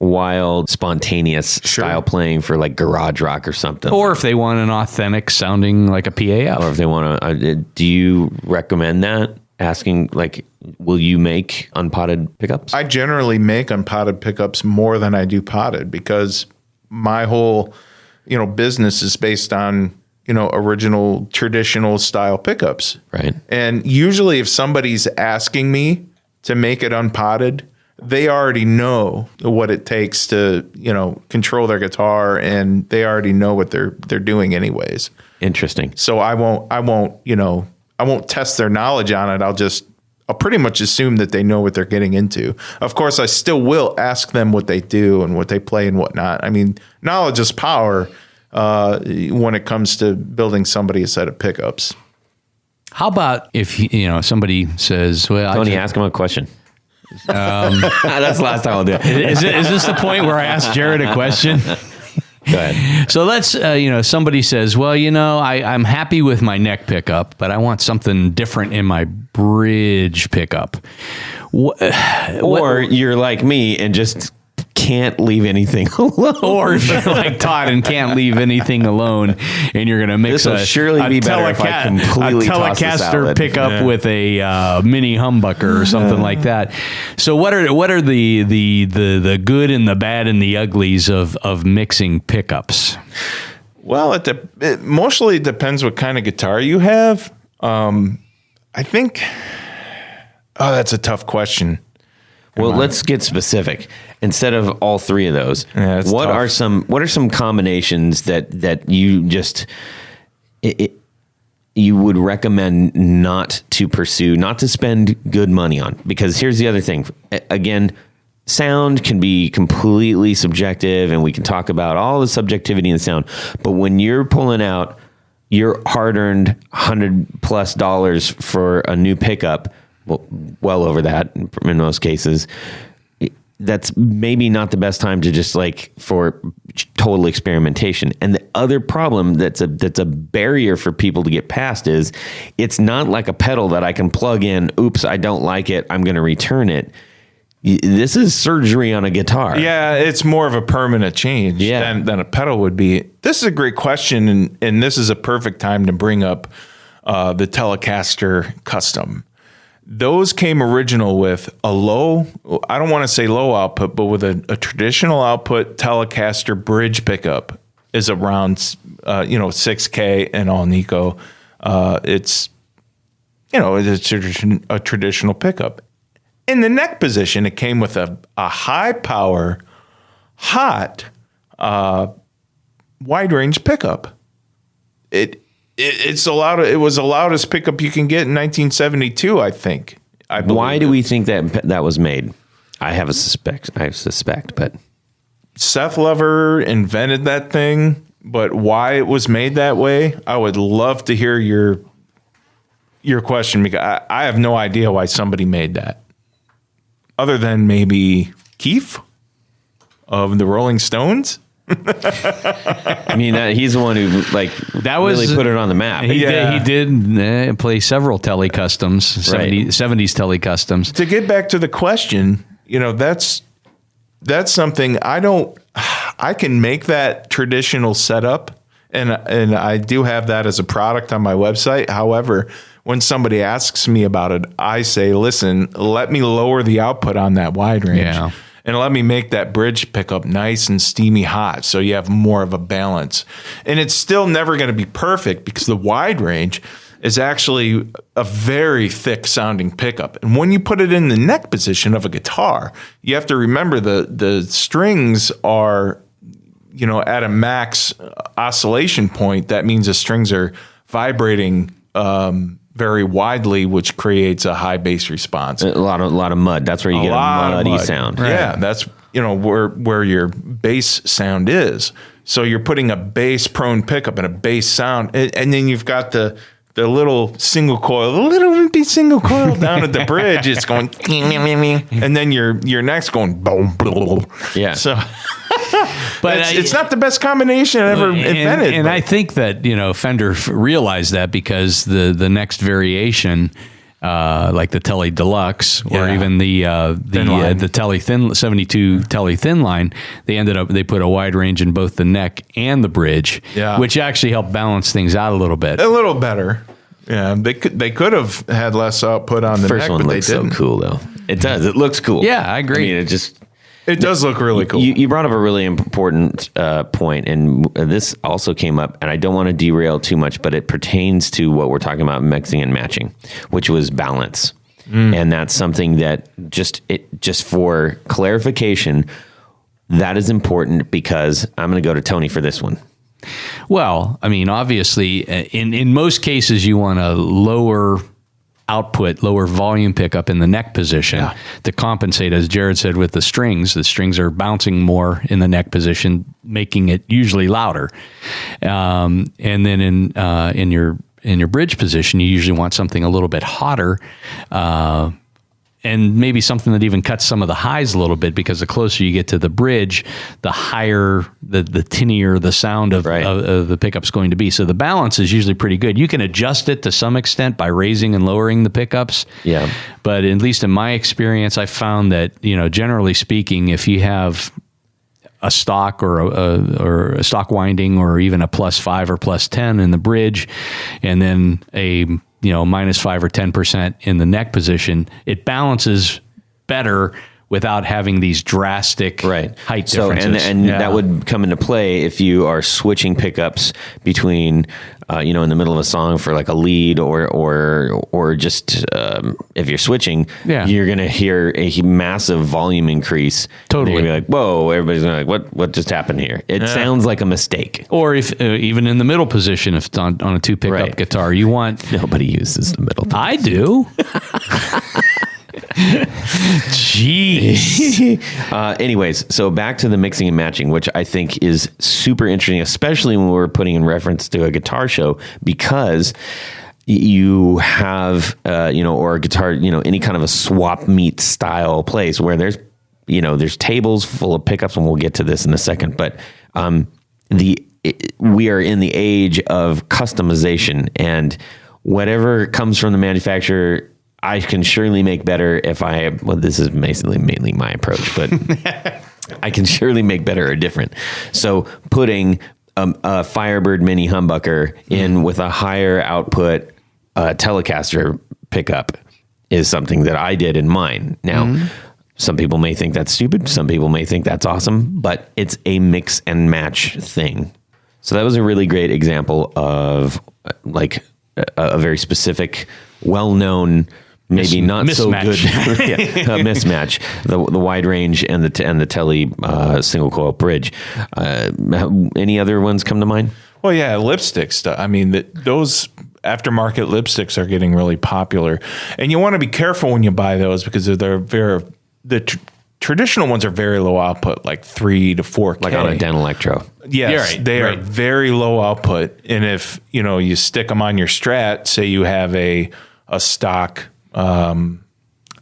wild, spontaneous style playing for like garage rock or something," or if they want an authentic sounding like a PAF, or if they want to, do you recommend that? Asking like, will you make unpotted pickups? I generally make unpotted pickups more than I do potted, because my whole business is based on original traditional style pickups. Right. And usually if somebody's asking me to make it unpotted, they already know what it takes to, control their guitar, and they already know what they're doing anyways. Interesting. So I won't test their knowledge on it. I'll pretty much assume that they know what they're getting into. Of course, I still will ask them what they do and what they play and whatnot. I mean, knowledge is power. When it comes to building somebody a set of pickups. How about if somebody says, "Well, Tony, ask him a question." That's the last time I'll do it. Is this the point where I ask Jared a question? Go ahead. So let's, somebody says, "Well, I'm happy with my neck pickup, but I want something different in my bridge pickup." Or you're like me and just can't leave anything alone. Or if you're like Todd and can't leave anything alone, and you're going to mix a Telecaster pickup with a mini humbucker or something like that. So what are the good and the bad and the uglies of mixing pickups? Well, it mostly depends what kind of guitar you have. I think. Oh, that's a tough question. Well, let's get specific. Instead of all three of those, what are some combinations that you just you would recommend not to pursue, not to spend good money on? Because here's the other thing. Again, sound can be completely subjective, and we can talk about all the subjectivity in sound. But when you're pulling out your hard-earned $100+ for a new pickup, well over that in most cases, that's maybe not the best time to just for total experimentation. And the other problem that's a barrier for people to get past is it's not like a pedal that I can plug in. Oops, I don't like it, I'm going to return it. This is surgery on a guitar. Yeah, it's more of a permanent change than a pedal would be. This is a great question, and this is a perfect time to bring up the Telecaster Custom. Those came original with a low, I don't want to say low output, but with a traditional output Telecaster bridge pickup is around, 6K and all Nico. It's a traditional pickup. In the neck position, it came with a high power, hot, wide range pickup. It was the loudest pickup you can get in 1972, I think. Why do we think that was made? I have a suspect, but Seth Lover invented that thing, but why it was made that way, I would love to hear your question, because I have no idea why somebody made that. Other than maybe Keith of the Rolling Stones. I mean, he's the one who really put it on the map. He did play several Tele Customs, 70s Tele Customs. To get back to the question, that's something I can make that traditional setup, and I do have that as a product on my website. However, when somebody asks me about it, I say, listen, let me lower the output on that wide range. Yeah. And let me make that bridge pickup nice and steamy hot so you have more of a balance. And it's still never going to be perfect because the wide range is actually a very thick sounding pickup. And when you put it in the neck position of a guitar, you have to remember the strings are, at a max oscillation point. That means the strings are vibrating very widely, which creates a high bass response. A lot of mud. That's where you get a muddy sound. Right. Yeah, that's where your bass sound is. So you're putting a bass prone pickup and a bass sound, and then you've got the little single coil, the little wimpy single coil down at the bridge. It's going, and then your neck's going boom, boom. Yeah. So. But it's not the best combination ever invented. And I think that Fender realized that, because the next variation, like the Tele Deluxe or even the Tele Thin 72 Tele Thin line, they put a wide range in both the neck and the bridge, which actually helped balance things out a little bit. A little better. Yeah, they could have had less output on the first neck, one but they looks didn't. so cool though. It does. It looks cool. Yeah, I agree. I mean, it does look really cool. You brought up a really important point, and this also came up, and I don't want to derail too much, but it pertains to what we're talking about, mixing and matching, which was balance. And that's something that just for clarification, that is important, because I'm going to go to Tony for this one. Well, I mean, obviously, in most cases, you want a lower output, lower volume pickup in the neck position to compensate, as Jared said, with the strings. The strings are bouncing more in the neck position, making it usually louder. And then in your bridge position, you usually want something a little bit hotter, and maybe something that even cuts some of the highs a little bit, because the closer you get to the bridge, the higher, the tinnier the sound of the pickup's going to be. So the balance is usually pretty good. You can adjust it to some extent by raising and lowering the pickups. Yeah. But at least in my experience, I found that, generally speaking, if you have a stock or a stock winding, or even a +5 or +10 in the bridge, and then a -5 or 10% in the neck position, it balances better without having these drastic height differences. And that would come into play if you are switching pickups between, in the middle of a song for like a lead, or just if you're switching, you're going to hear a massive volume increase. Totally. You're going to be like, whoa, everybody's going to be like, what just happened here? It sounds like a mistake. Or if even in the middle position, if it's on a 2 pickup guitar, you want... Nobody uses the middle position. I do. Jeez. Anyways, so back to the mixing and matching, which I think is super interesting, especially when we're putting in reference to a guitar show, because you have, or a guitar, any kind of a swap meet style place where there's tables full of pickups, and we'll get to this in a second, but we are in the age of customization, and whatever comes from the manufacturer, I can surely make better this is basically mainly my approach, but I can surely make better or different. So putting a Firebird mini humbucker in with a higher output Telecaster pickup is something that I did in mine. Now, some people may think that's stupid. Some people may think that's awesome, but it's a mix and match thing. So that was a really great example of like a very specific, well-known, maybe not so good mismatch. The wide range and the Tele single coil bridge. Any other ones come to mind? Well, yeah, lipstick stuff. I mean, those aftermarket lipsticks are getting really popular, and you want to be careful when you buy those because traditional ones are very low output, like 3 to 4K. Like on a Den Electro. Yes, they are very low output. And if, you stick them on your Strat, say you have a stock, a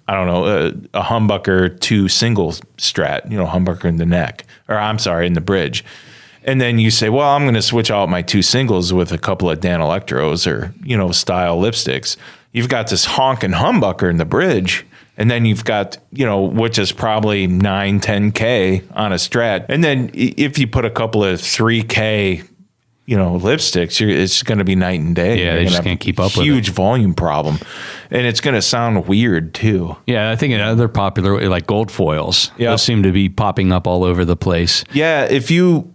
humbucker 2 single Strat, humbucker in the neck, or I'm sorry, in the bridge. And then you say, well, I'm going to switch out my 2 singles with a couple of Dan Electros or, style lipsticks. You've got this honking humbucker in the bridge. And then you've got, which is probably 9, 10K on a Strat. And then if you put a couple of 3K, lipsticks, it's going to be night and day. Yeah, they just can't keep up with it. Huge volume problem. And it's going to sound weird too. Yeah, I think other popular, like gold foils, those seem to be popping up all over the place. Yeah, if you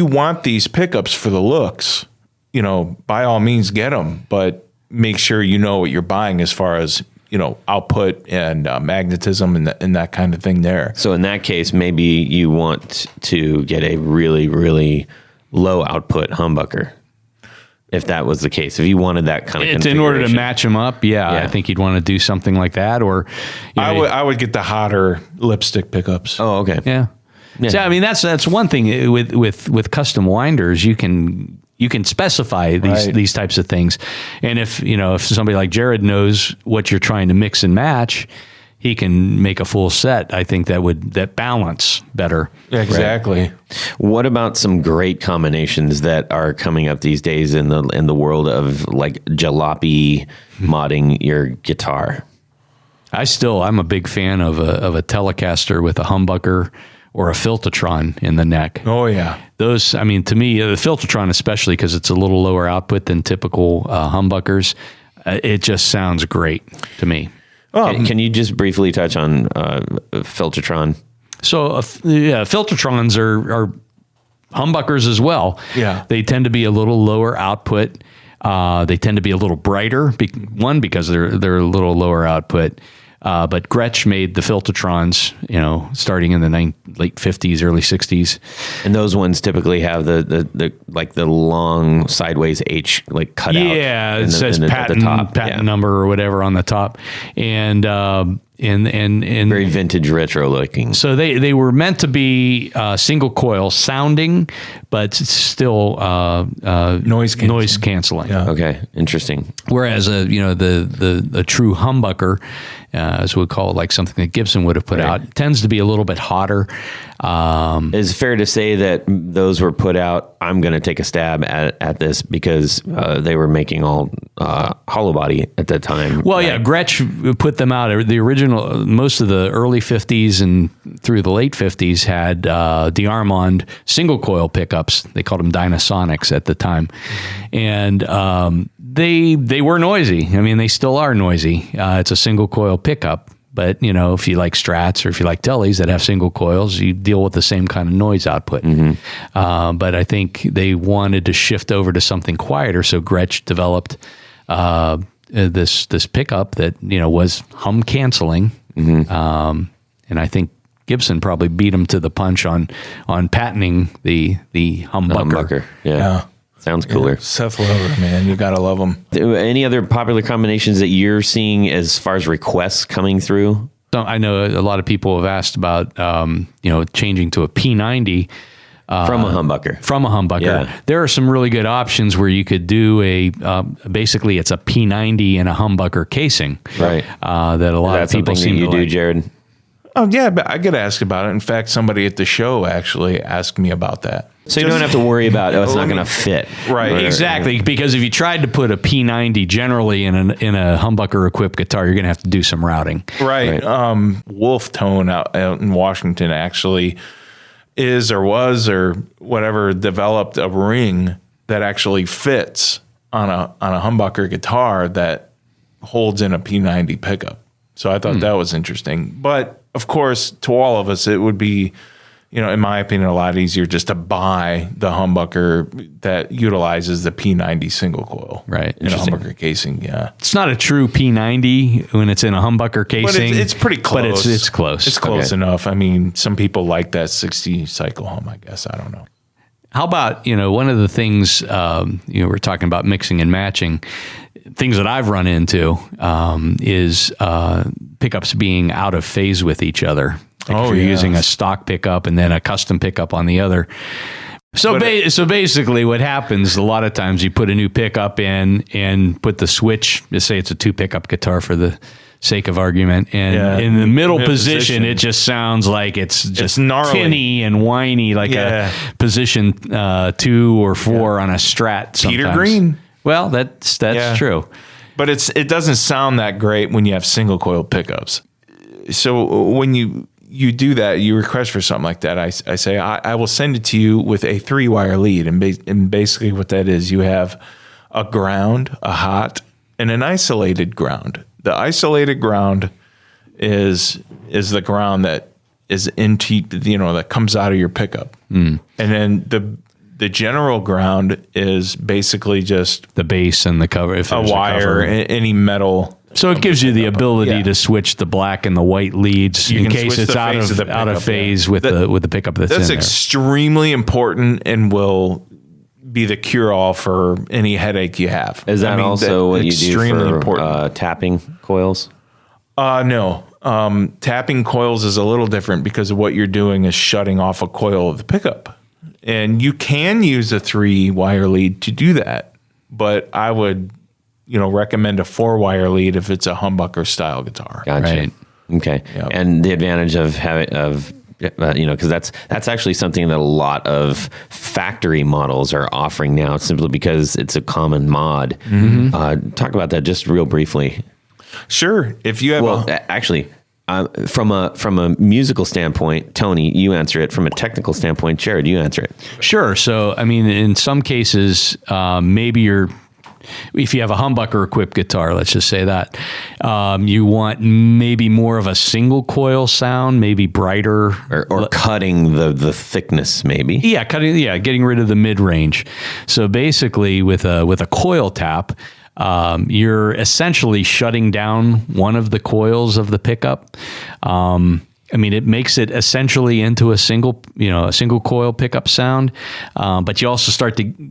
want these pickups for the looks, by all means get them. But make sure you know what you're buying as far as output and magnetism and that kind of thing there. So in that case, maybe you want to get a really, really low output humbucker. If that was the case, if you wanted that kind of configuration. In order to match them up, I think you'd want to do something like that. Or I would get the hotter lipstick pickups. Oh, okay. Yeah. So I mean, that's one thing with custom winders. You can specify these types of things, and if somebody like Jared knows what you're trying to mix and match, he can make a full set. I think that balance better. Exactly. Right. What about some great combinations that are coming up these days in the world of like jalopy modding your guitar? I'm a big fan of a Telecaster with a humbucker or a Filtertron in the neck. Oh, yeah. Those, I mean, to me, the Filtertron especially, because it's a little lower output than typical humbuckers, it just sounds great to me. Can you just briefly touch on Filtertron? So, Filtertrons are humbuckers as well. Yeah. They tend to be a little lower output. They tend to be a little brighter, because they're a little lower output. But Gretsch made the Filtertrons, starting in the late 50s, early 60s. And those ones typically have the long sideways H cut out. Yeah, it says patent number or whatever on the top. And very vintage retro looking. So they were meant to be single coil sounding, but still noise canceling. Yeah. Okay, interesting. Whereas the true humbucker, as we call it, like something that Gibson would have put out, tends to be a little bit hotter. It's fair to say that those were put out. I'm going to take a stab at this because they were making all hollow body at that time. Well, right? Yeah, Gretsch put them out. The original, most of the early 50s and through the late 50s had D'Armond single coil pickups. They called them Dynasonics at the time. And they were noisy. I mean, they still are noisy. It's a single coil pickup. But, if you like Strats or if you like Teles that have single coils, you deal with the same kind of noise output. Mm-hmm. But I think they wanted to shift over to something quieter. So Gretsch developed this pickup that, was hum canceling. Mm-hmm. And I think Gibson probably beat him to the punch on patenting the humbucker. Yeah. Sounds cooler. Yeah, Seth Lover, man. You got to love them. Any other popular combinations that you're seeing as far as requests coming through? So I know a lot of people have asked about, changing to a P90. From a humbucker. Yeah. There are some really good options where you could do basically it's a P90 and a humbucker casing. Right. That a lot of people seem to do, Jared. Oh, yeah, but I get asked about it. In fact, somebody at the show actually asked me about that. So you don't have to worry about, it's not going to fit. Right. Exactly. Because if you tried to put a P90 generally in a humbucker equipped guitar, you're going to have to do some routing. Right. Wolf Tone out in Washington actually is or was or whatever developed a ring that actually fits on a humbucker guitar that holds in a P90 pickup. So I thought that was interesting. But of course, to all of us, it would be, in my opinion, a lot easier just to buy the humbucker that utilizes the P90 single coil. Right. In a humbucker casing, yeah. It's not a true P90 when it's in a humbucker casing. But it's pretty close. But it's close. It's close enough. I mean, some people like that 60 cycle hum, I guess. I don't know. How about, one of the things, we're talking about mixing and matching, things that I've run into is pickups being out of phase with each other. Like if you're using a stock pickup and then a custom pickup on the other. So basically what happens, a lot of times you put a new pickup in and put the switch, just say it's a 2 pickup guitar for the sake of argument, and in the middle position, it just sounds like it's gnarly, tinny and whiny, like a position 2 or 4 on a Strat sometimes. Peter Green. Well, that's true. But it doesn't sound that great when you have single coil pickups. So when you do that, you request for something like that, I say, I will send it to you with a 3-wire lead. And basically what that is, you have a ground, a hot, and an isolated ground. The isolated ground is the ground that is into, that comes out of your pickup. And then the general ground is basically just the base and the cover. If a wire, any metal. So it gives you the ability to switch the black and the white leads in case it's out of phase with the pickup that's in there. That's extremely important and will be the cure-all for any headache you have. Is that also what you do for tapping coils? No. Tapping coils is a little different because of what you're doing is shutting off a coil of the pickup. And you can use a 3-wire lead to do that, but I would recommend a 4-wire lead if it's a humbucker style guitar. Gotcha. Right. Okay. Yep. And the advantage of having because that's actually something that a lot of factory models are offering now, simply because it's a common mod. Mm-hmm. Talk about that just real briefly. Sure. If you have actually. From a musical standpoint, Tony, you answer it. From a technical standpoint, Jared, you answer it. Sure. So, I mean, in some cases, maybe if you have a humbucker equipped guitar, let's just say that, you want maybe more of a single coil sound, maybe brighter. Or cutting the thickness, maybe. Yeah, getting rid of the mid-range. So basically with a coil tap, you're essentially shutting down one of the coils of the pickup. It makes it essentially into a single coil pickup sound. But you also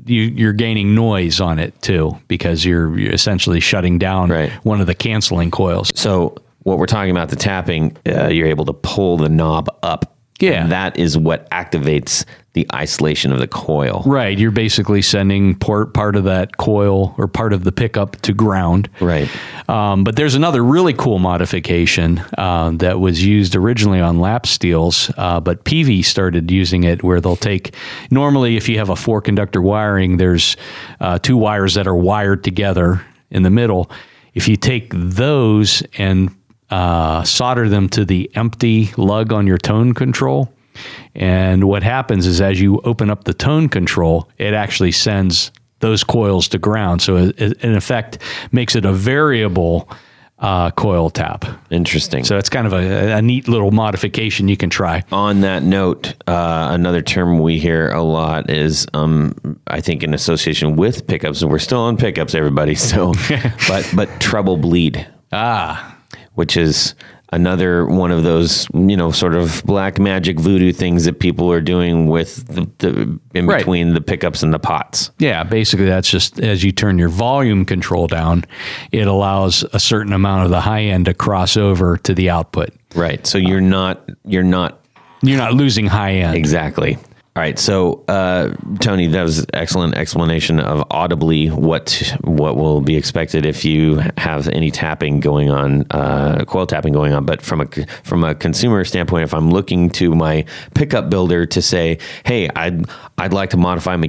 you're gaining noise on it too, because you're essentially shutting down one of the canceling coils. So what we're talking about, the tapping, you're able to pull the knob up. Yeah. And that is what activates the isolation of the coil. Right. You're basically sending part of that coil or part of the pickup to ground. Right. But there's another really cool modification that was used originally on lap steels, but PV started using it, where they'll take, normally if you have a 4-conductor wiring, there's 2 wires that are wired together in the middle. If you take those and solder them to the empty lug on your tone control. And what happens is, as you open up the tone control, it actually sends those coils to ground. So it in effect makes it a variable coil tap. Interesting. So it's kind of a neat little modification you can try. On that note, another term we hear a lot is, I think in association with pickups, and we're still on pickups, everybody. So, but treble bleed. Which is another one of those, sort of black magic voodoo things that people are doing with the in between the pickups and the pots. Yeah, basically that's just, as you turn your volume control down, it allows a certain amount of the high end to cross over to the output. Right. So you're not losing high end. Exactly. All right, so Tony, that was an excellent explanation of audibly what will be expected if you have any tapping going on, coil tapping going on. But from a consumer standpoint, if I'm looking to my pickup builder to say, hey, I'd like to modify my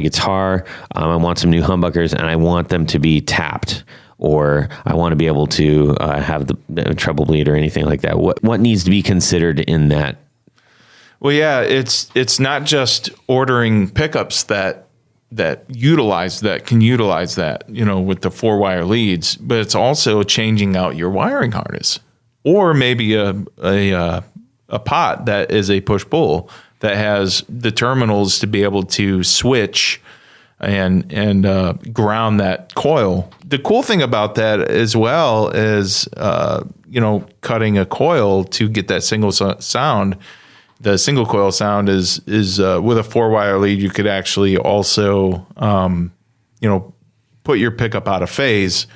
guitar, I want some new humbuckers, and I want them to be tapped, or I want to be able to have the treble bleed or anything like that. What needs to be considered in that? Well, yeah, it's not just ordering pickups that that can utilize that, with the 4-wire leads, but it's also changing out your wiring harness, or maybe a pot that is a push pull that has the terminals to be able to switch and ground that coil. The cool thing about that as well is, cutting a coil to get that single sound. The single coil sound is with a 4-wire lead. You could actually also, put your pickup out of phase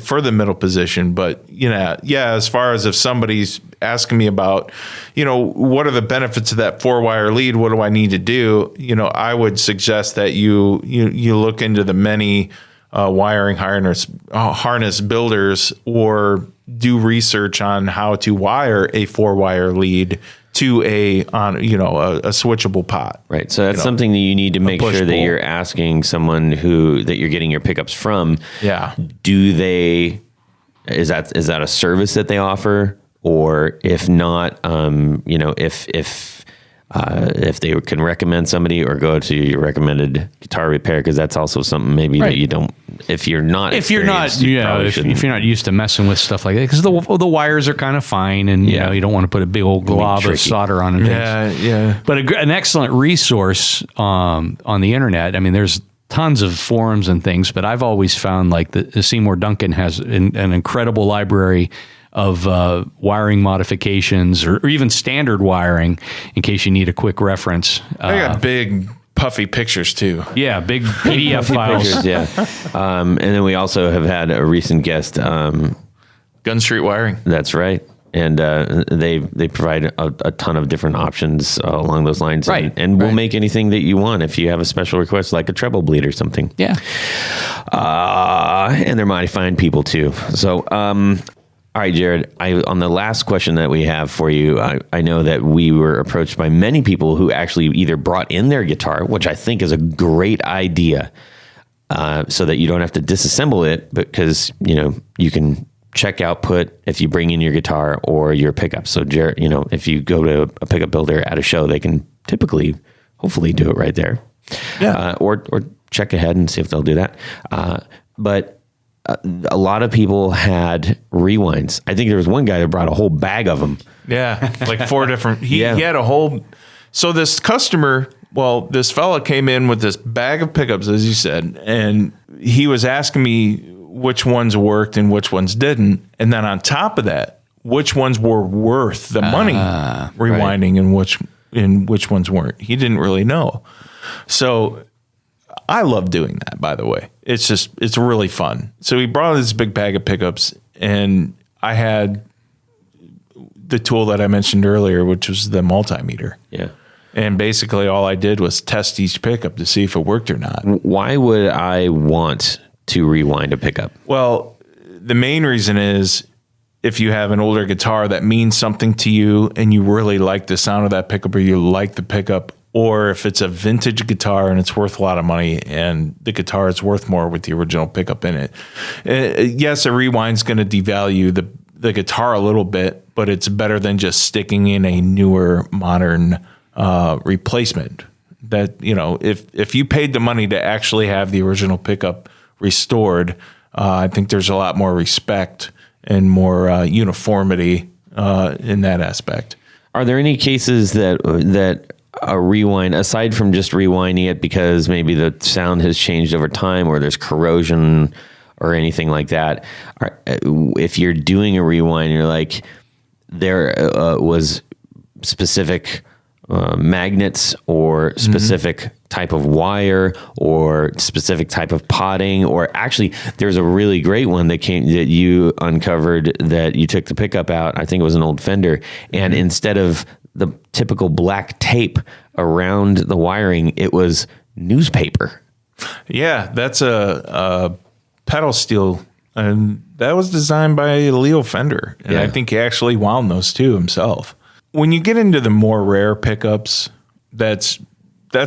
for the middle position. But as far as if somebody's asking me about, what are the benefits of that 4-wire lead? What do I need to do? I would suggest that you look into the many wiring harness builders, or do research on how to wire a 4-wire lead to a switchable pot. Right. So that's something that you need to make sure that you're asking someone that you're getting your pickups from. Yeah. Is that a service that they offer? Or if not, if they can recommend somebody, or go to your recommended guitar repair, because that's also something maybe that you don't. If you're not used to messing with stuff like that, because the wires are kind of fine, and you don't want to put a big old glob of solder on it. Yeah. But an excellent resource on the internet. I mean, there's tons of forums and things, but I've always found like the Seymour Duncan has an incredible library of wiring modifications, or even standard wiring, in case you need a quick reference. I got big puffy pictures too. Yeah, big PDF files. Pictures, yeah. And then we also have had a recent guest, Gun Street Wiring. That's right. And they provide a ton of different options along those lines. Right. And we'll make anything that you want if you have a special request, like a treble bleed or something. Yeah. And they're mighty fine people too. So, all right, Jared, on the last question that we have for you, I know that we were approached by many people who actually either brought in their guitar, which I think is a great idea, so that you don't have to disassemble it, because, you can check output if you bring in your guitar or your pickup. So, Jared, if you go to a pickup builder at a show, they can hopefully do it right there. Yeah. Or check ahead and see if they'll do that. But a lot of people had rewinds. I think there was one guy that brought a whole bag of them. Yeah, like 4 different. He had a whole. So this this fella came in with this bag of pickups, as you said, and he was asking me which ones worked and which ones didn't, and then on top of that, which ones were worth the money rewinding, right, and which ones weren't. He didn't really know. So I love doing that, by the way. It's really fun. So he brought this big bag of pickups, and I had the tool that I mentioned earlier, which was the multimeter. Yeah. And basically all I did was test each pickup to see if it worked or not. Why would I want to rewind a pickup? Well, the main reason is if you have an older guitar that means something to you and you really like the sound of that pickup, or you like the pickup, or if it's a vintage guitar and it's worth a lot of money and the guitar is worth more with the original pickup in it. Yes, a rewind's going to devalue the guitar a little bit, but it's better than just sticking in a newer, modern replacement. That, if you paid the money to actually have the original pickup restored, I think there's a lot more respect and more uniformity in that aspect. Are there any cases that a rewind, aside from just rewinding it because maybe the sound has changed over time, or there's corrosion or anything like that, if you're doing a rewind, you're like, there was specific magnets or specific type of wire or specific type of potting, or actually there's a really great one that you uncovered, that you took the pickup out. I think it was an old Fender, and instead of the typical black tape around the wiring, it was newspaper. Yeah, that's a pedal steel, and that was designed by Leo Fender, and I think he actually wound those too himself. When you get into the more rare pickups, that's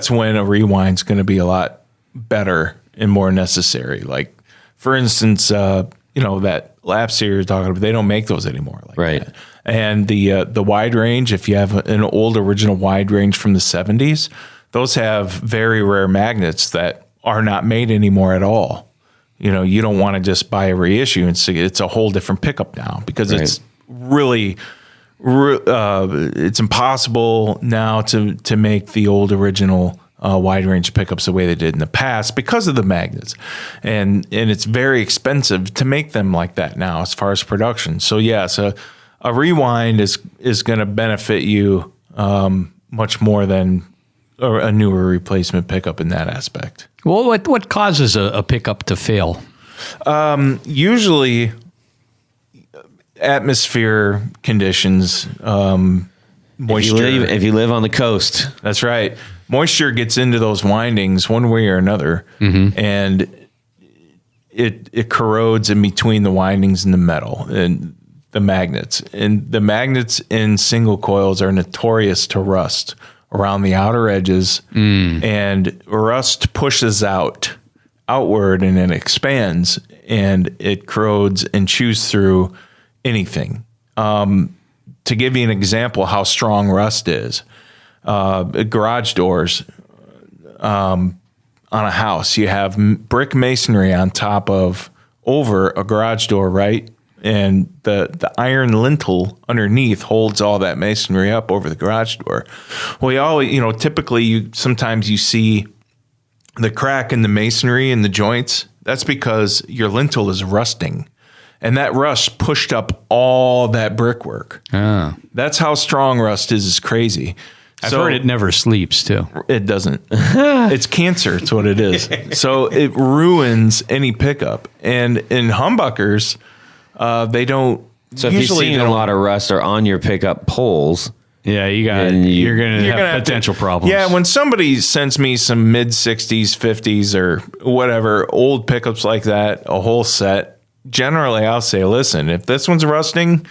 when a rewind's going to be a lot better and more necessary. Like, for instance, that lap series you're talking about, they don't make those anymore. Right. That. And the wide range, if you have an old original wide range from the 70s, those have very rare magnets that are not made anymore at all. You know, you don't want to just buy a reissue and see it's a whole different pickup now because it's really, it's impossible now to make the old original wide range pickups the way they did in the past because of the magnets, and it's very expensive to make them like that now as far as production. So so a rewind is going to benefit you much more than a newer replacement pickup in that aspect. Well, what causes a pickup to fail? Usually atmosphere conditions, moisture. If you live on the coast. That's right. Moisture gets into those windings one way or another, and it corrodes in between the windings and the metal and the magnets. And the magnets in single coils are notorious to rust around the outer edges, and rust pushes outward, and it expands, and it corrodes and chews through anything. To give you an example how strong rust is, garage doors on a house, you have brick masonry on top of over a garage door, right? And the iron lintel underneath holds all that masonry up over the garage door. Well, you always, typically sometimes you see the crack in the masonry and the joints. That's because your lintel is rusting, and that rust pushed up all that brickwork. That's how strong rust is. It's crazy. I've heard it never sleeps too. It doesn't. It's cancer. It's what it is. So it ruins any pickup. And in humbuckers, they don't. So if you're seeing a lot of rust or on your pickup poles, you're going to have potential problems. Yeah, when somebody sends me some mid 60s, 50s, or whatever old pickups like that, a whole set, generally I'll say, listen, if this one's rusting,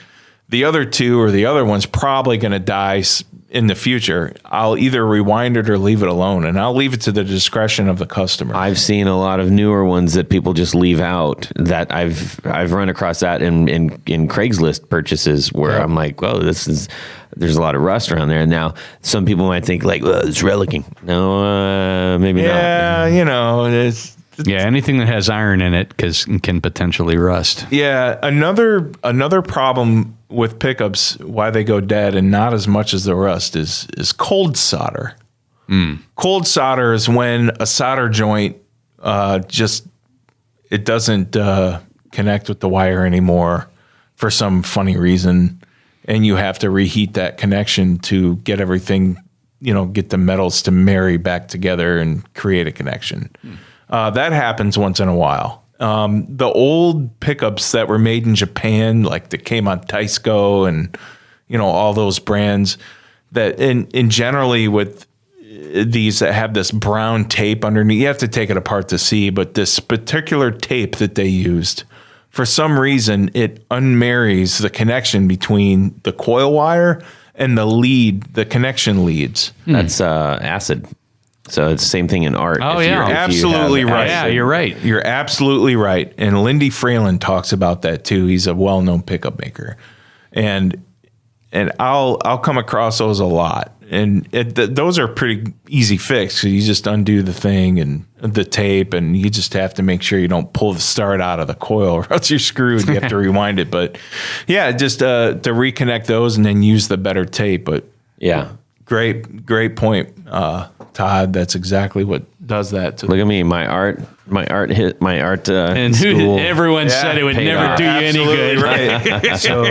the other two or the other one's probably going to die in the future. I'll either rewind it or leave it alone, and I'll leave it to the discretion of the customer. I've seen a lot of newer ones that people just leave out. That I've run across that in Craigslist purchases where I'm like, whoa, there's a lot of rust around there. And now some people might think like, well, it's relicking. No, maybe not. Yeah, anything that has iron in it can potentially rust. Yeah, another problem with pickups, why they go dead and not as much as the rust, is cold solder. Cold solder is when a solder joint it doesn't connect with the wire anymore for some funny reason, and you have to reheat that connection to get everything, get the metals to marry back together and create a connection. That happens once in a while. The old pickups that were made in Japan, like that came on Taisco and, all those brands that in generally with these that have this brown tape underneath, you have to take it apart to see, but this particular tape that they used, for some reason, it unmarries the connection between the coil wire and the connection leads. That's acid. So it's the same thing in art. Oh, You're absolutely right. Yeah, you're right. You're absolutely right. And Lindy Fralin talks about that too. He's a well-known pickup maker. And I'll come across those a lot. And those are pretty easy fix. You just undo the thing and the tape, and you just have to make sure you don't pull the start out of the coil or else you're screwed. You have to rewind it. But yeah, just to reconnect those and then use the better tape. But yeah, great point, Todd. That's exactly what does that. Look at me, my art and school. Everyone said it would never do you any good. Right. So,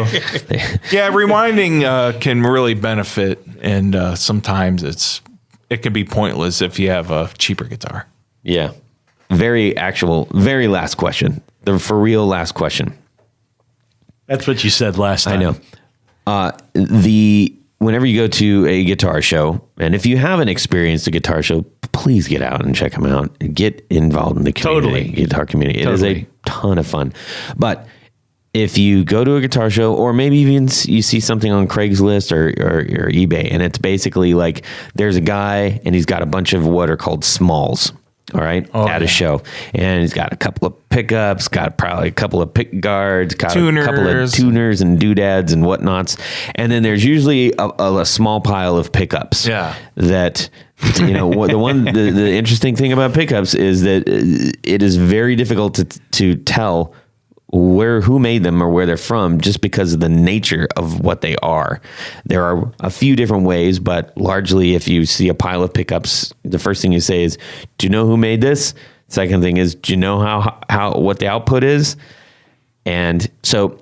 yeah, rewinding can really benefit, and sometimes it can be pointless if you have a cheaper guitar. Yeah, very last question. The for real last question. That's what you said last time. I know. Whenever you go to a guitar show, and if you haven't experienced a guitar show, please get out and check them out. Get involved in the community, guitar community. It is a ton of fun. But if you go to a guitar show, or maybe even you see something on Craigslist or eBay, and it's basically like there's a guy and he's got a bunch of what are called smalls. All right, at a show, and he's got a couple of pickups, got probably a couple of pick guards, got a couple of tuners and doodads and whatnots, and then there's usually a small pile of pickups. Yeah, that the interesting thing about pickups is that it is very difficult to tell who made them or where they're from, just because of the nature of what they are. There are a few different ways, but largely if you see a pile of pickups, the first thing you say is, do you know who made this? Second thing is, do you know how what the output is? And so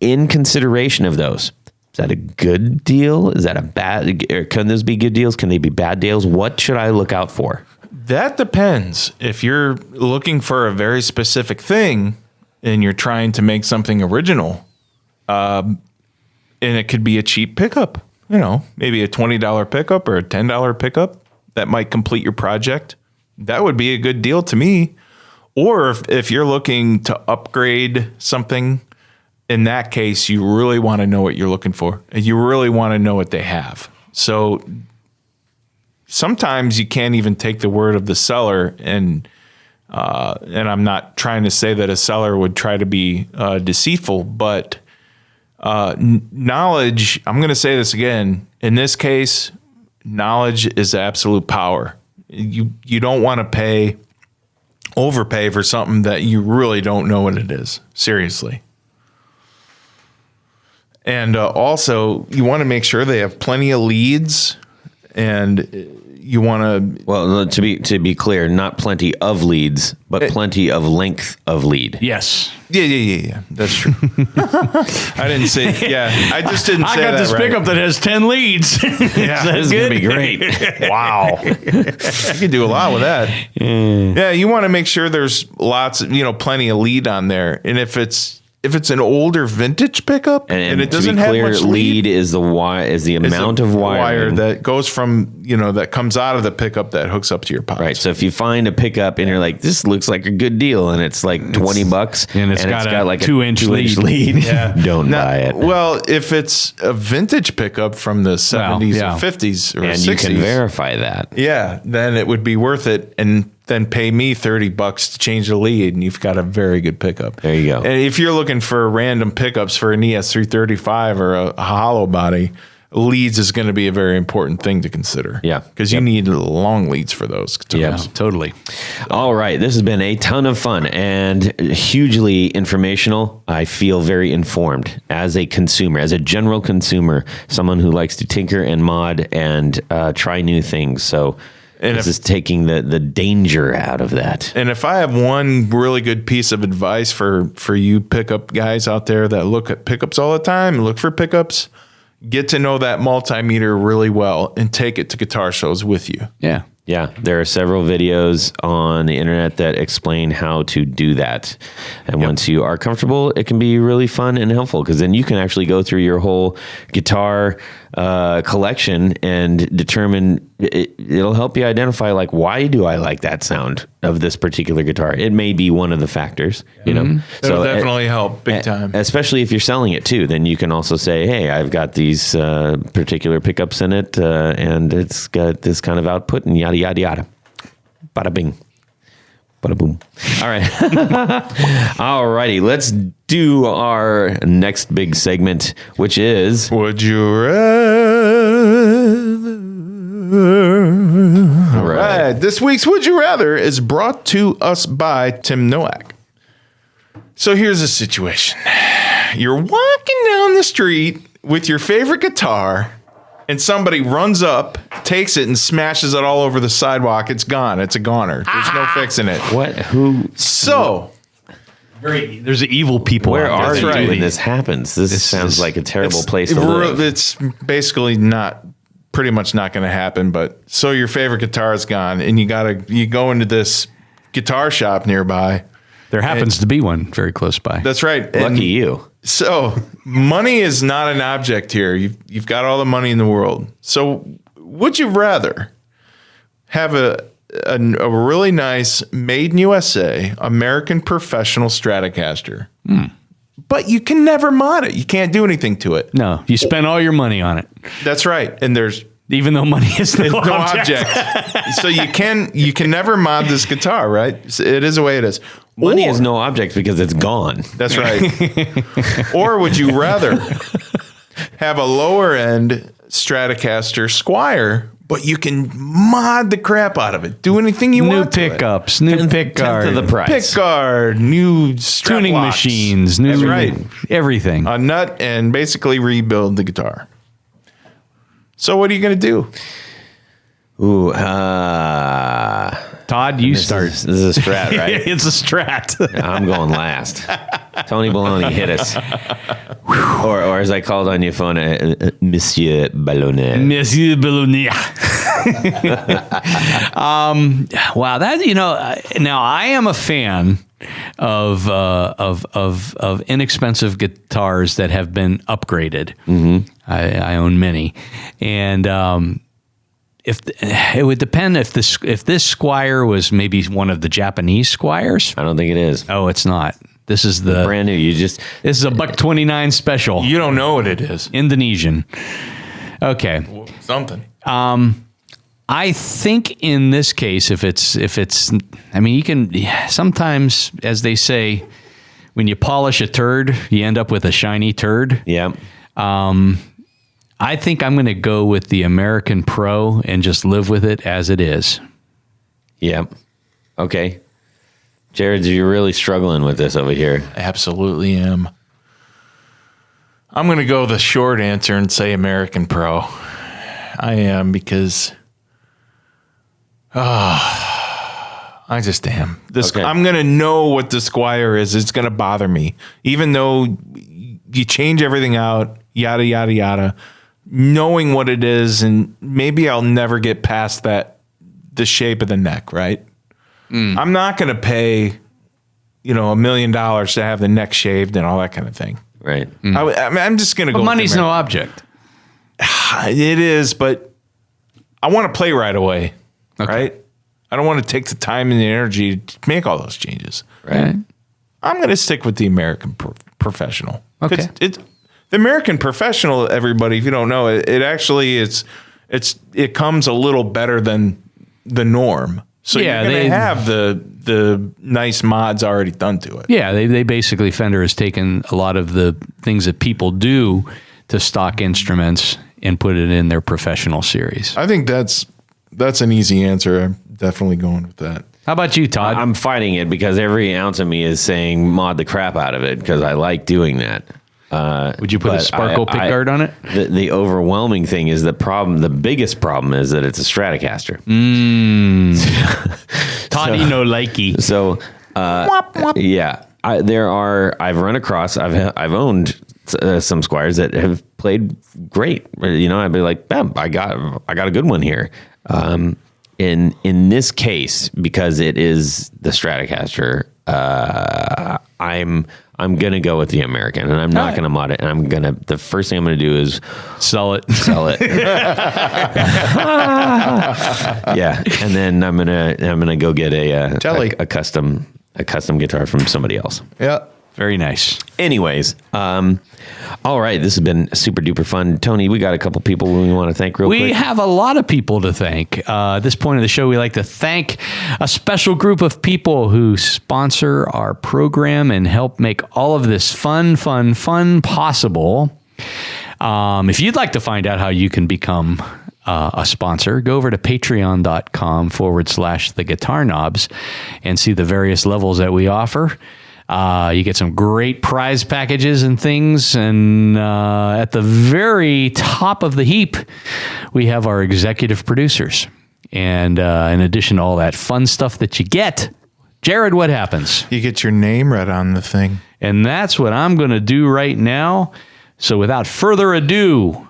in consideration of those, is that a good deal? Is that a bad, or can those be good deals? Can they be bad deals? What should I look out for? That depends. If you're looking for a very specific thing, and you're trying to make something original, and it could be a cheap pickup, maybe a $20 pickup or a $10 pickup that might complete your project. That would be a good deal to me. Or if you're looking to upgrade something, in that case, you really want to know what you're looking for, and you really want to know what they have. So sometimes you can't even take the word of the seller, and I'm not trying to say that a seller would try to be deceitful, but knowledge, I'm going to say this again, in this case, knowledge is absolute power. You don't want to overpay for something that you really don't know what it is. Seriously. And also, you want to make sure they have plenty of leads, and you want to... Well, to be clear, not plenty of leads, but plenty of length of lead. Yes. Yeah. That's true. I didn't say... Yeah, I just didn't say that. I got this pickup that has 10 leads. Yeah, this is going to be great. Wow. You can do a lot with that. Yeah, you want to make sure there's plenty of lead on there. And if it's an older vintage pickup and it doesn't have much lead is the amount of wire that goes from, that comes out of the pickup that hooks up to your pots. Right. So if you find a pickup and you're like, this looks like a good deal, and it's like $20 and it's got like a 2-inch lead. Yeah. Don't buy it. Well, if it's a vintage pickup from the 70s or 50s or and 60s. You can verify that. Yeah. Then it would be worth it. And then pay me $30 to change the lead, and you've got a very good pickup. There you go. And if you're looking for random pickups for an ES335 or a hollow body, leads is going to be a very important thing to consider. Yeah. Because you need long leads for those guitars. Yeah, totally. All right. This has been a ton of fun and hugely informational. I feel very informed as a consumer, as a general consumer, someone who likes to tinker and mod and try new things. So... And this is taking the danger out of that. And if I have one really good piece of advice for you pickup guys out there that look at pickups all the time and look for pickups, get to know that multimeter really well and take it to guitar shows with you. Yeah. Yeah, there are several videos on the internet that explain how to do that. And once you are comfortable, it can be really fun and helpful, because then you can actually go through your whole guitar collection and determine, it'll help you identify, like, why do I like that sound of this particular guitar? It may be one of the factors, It'll definitely help big time. Especially if you're selling it too, then you can also say, hey, I've got these particular pickups in it, and it's got this kind of output, and yada, yada, yada. Bada bing. Bada boom. All right. All righty. Let's do our next big segment, which is... Would you rather? All right. This week's Would You Rather is brought to us by Tim Novak. So here's the situation. You're walking down the street with your favorite guitar, and somebody runs up, takes it, and smashes it all over the sidewalk. It's gone. It's a goner. There's no fixing it. What? Who? So... There's evil people. Where are you right. when this happens? This sounds like a terrible place to live. It's basically pretty much not going to happen. But so your favorite guitar is gone, and you go into this guitar shop nearby. There happens to be one very close by. That's right. Lucky you. So money is not an object here. You've got all the money in the world. So would you rather have a really nice made in USA American professional Stratocaster, but you can never mod it? You can't do anything to it. No, you spend all your money on it. That's right. And there's Even though money is no object. So you can never mod this guitar, right? It is the way it is. Money is no object because it's gone. That's right. Or would you rather have a lower end Stratocaster Squire, but you can mod the crap out of it, do anything you want? New pickups, new pick guard, to the price. Pick guard, new strap tuning locks. machines, new That's right. everything. A nut, and basically rebuild the guitar. So what are you going to do? Ooh, Todd, you start. This is a strat, right? It's a strat. I'm going last. Tony Baloney hit us. or as I called on your phone, Monsieur Ballonnet. Monsieur Bologna. Wow, that now I am a fan of inexpensive guitars that have been upgraded. Mm-hmm. I own many, and if it would depend if this Squire was maybe one of the Japanese Squires. I don't think it is. Oh, it's not. This is the Brand new. This is a $129 special. You don't know what it is. Indonesian. Okay. Something. I think in this case, if it's, I mean, you can sometimes, as they say, when you polish a turd, you end up with a shiny turd. Yeah. I think I'm going to go with the American Pro and just live with it as it is. Yeah. Okay. Jared, you're really struggling with this over here. Absolutely am. I'm going to go the short answer and say American Pro. I am because I just am. Okay. I'm going to know what the Squire is. It's going to bother me. Even though you change everything out, yada, yada, yada, knowing what it is, and maybe I'll never get past the shape of the neck, right? I'm not going to pay, $1 million to have the neck shaved and all that kind of thing. Right. I'm just going to go. But money's no object. It is, but I want to play right away, right? I don't want to take the time and the energy to make all those changes. Right. I'm going to stick with the American Professional. Okay. It's the American Professional, everybody, if you don't know, it actually it comes a little better than the norm. So Yeah, you're going they- to have the nice mods already done to it. Yeah, they basically, Fender has taken a lot of the things that people do to stock instruments and put it in their professional series. I think that's an easy answer. I'm definitely going with that. How about you, Todd? I'm fighting it because every ounce of me is saying mod the crap out of it because I like doing that. Would you put a but sparkle pickguard on it? The overwhelming thing is the biggest problem is that it's a Stratocaster. Toddy no likey. So, yeah, I've run across, I've owned some Squires that have played great. I'd be like, bam, I got a good one here. In this case, because it is the Stratocaster, I'm gonna go with the American, and I'm not gonna mod it. And the first thing I'm gonna do is Sell it. Yeah, and then I'm gonna go get a custom guitar from somebody else. Yeah. Very nice. Anyways, all right, this has been super duper fun. Tony, we got a couple people we want to thank real quick. We have a lot of people to thank. At this point of the show, we like to thank a special group of people who sponsor our program and help make all of this fun possible. If you'd like to find out how you can become a sponsor, go over to patreon.com/the guitar knobs and see the various levels that we offer. You get some great prize packages and things. And at the very top of the heap, we have our executive producers. And in addition to all that fun stuff that you get, Jared, what happens? You get your name right on the thing. And that's what I'm going to do right now. So without further ado,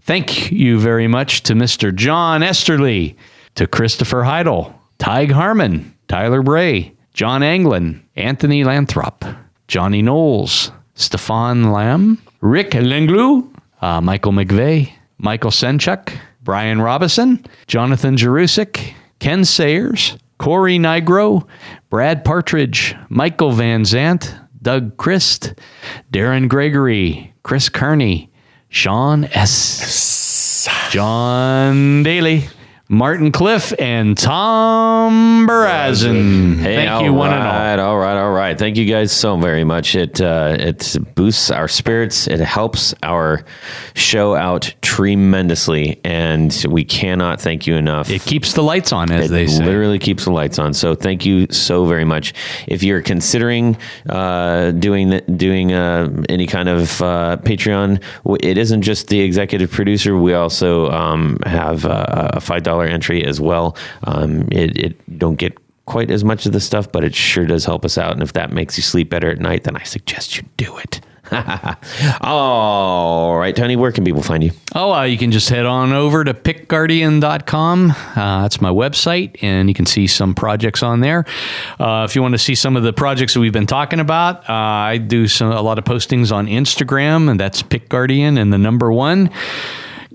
thank you very much to Mr. John Esterly, to Christopher Heidel, Tig Harmon, Tyler Bray, John Anglin, Anthony Lathrop, Johnny Knowles, Stefan Lamb, Rick Lenglu, Michael McVeigh, Michael Senchuk, Brian Robison, Jonathan Jerusik, Ken Sayers, Corey Nigro, Brad Partridge, Michael Van Zant, Doug Christ, Darren Gregory, Chris Kearney, Sean S. John Daly, Martin Cliff, and Tom Barazin. Hey, Thank you, one and all. All right. Thank you guys so very much. It boosts our spirits. It helps our show out tremendously, and we cannot thank you enough. It keeps the lights on, as they say. It literally keeps the lights on. So thank you so very much. If you're considering doing any kind of Patreon, it isn't just the executive producer. We also have a $5 entry as well. It don't get quite as much of the stuff, but it sure does help us out. And if that makes you sleep better at night, then I suggest you do it. All right, Tony, where can people find you? You can just head on over to pickguardian.com. That's my website, and you can see some projects on there. If you want to see some of the projects that we've been talking about, I do a lot of postings on Instagram, and that's pickguardian and the number 1.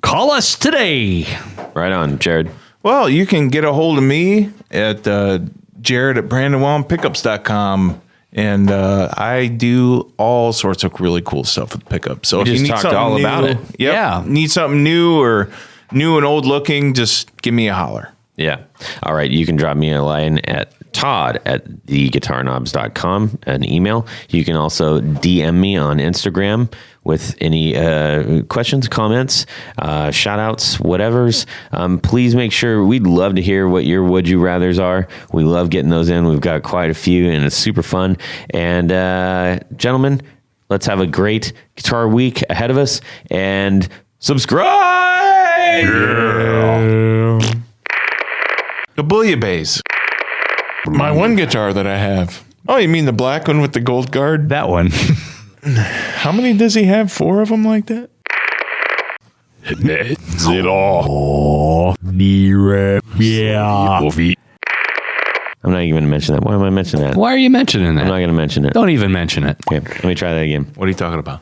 Call us today. Right on, Jared. Well, you can get a hold of me at Jared at BrandonWellmanPickups.com. And I do all sorts of really cool stuff with pickups. So if you need something all new, about it. Need something new or new and old looking, just give me a holler. Yeah. All right. You can drop me a line at Todd at theguitarknobs.com, an email. You can also DM me on Instagram with any questions, comments, shout outs, whatever's. Please make sure, we'd love to hear what your would you rathers are. We love getting those in. We've got quite a few and it's super fun. And gentlemen, let's have a great guitar week ahead of us and subscribe. Yeah. The Bouillabaisse. My one guitar that I have. Oh, you mean the black one with the gold guard? That one. How many does he have? 4 of them like that? That's it all. Yeah. I'm not even going to mention that. Why am I mentioning that? Why are you mentioning that? I'm not going to mention it. Don't even mention it. Okay, let me try that again. What are you talking about?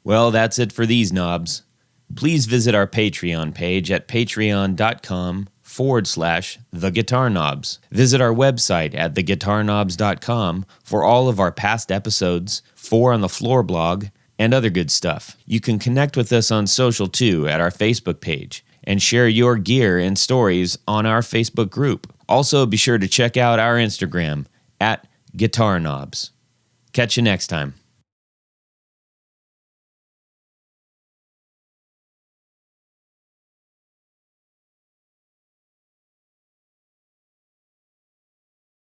Well, that's it for these knobs. Please visit our Patreon page at patreon.com/The Guitar Knobs. Visit our website at theguitarknobs.com for all of our past episodes, 4 on the Floor blog, and other good stuff. You can connect with us on social too at our Facebook page and share your gear and stories on our Facebook group. Also, be sure to check out our Instagram at Guitar Knobs. Catch you next time.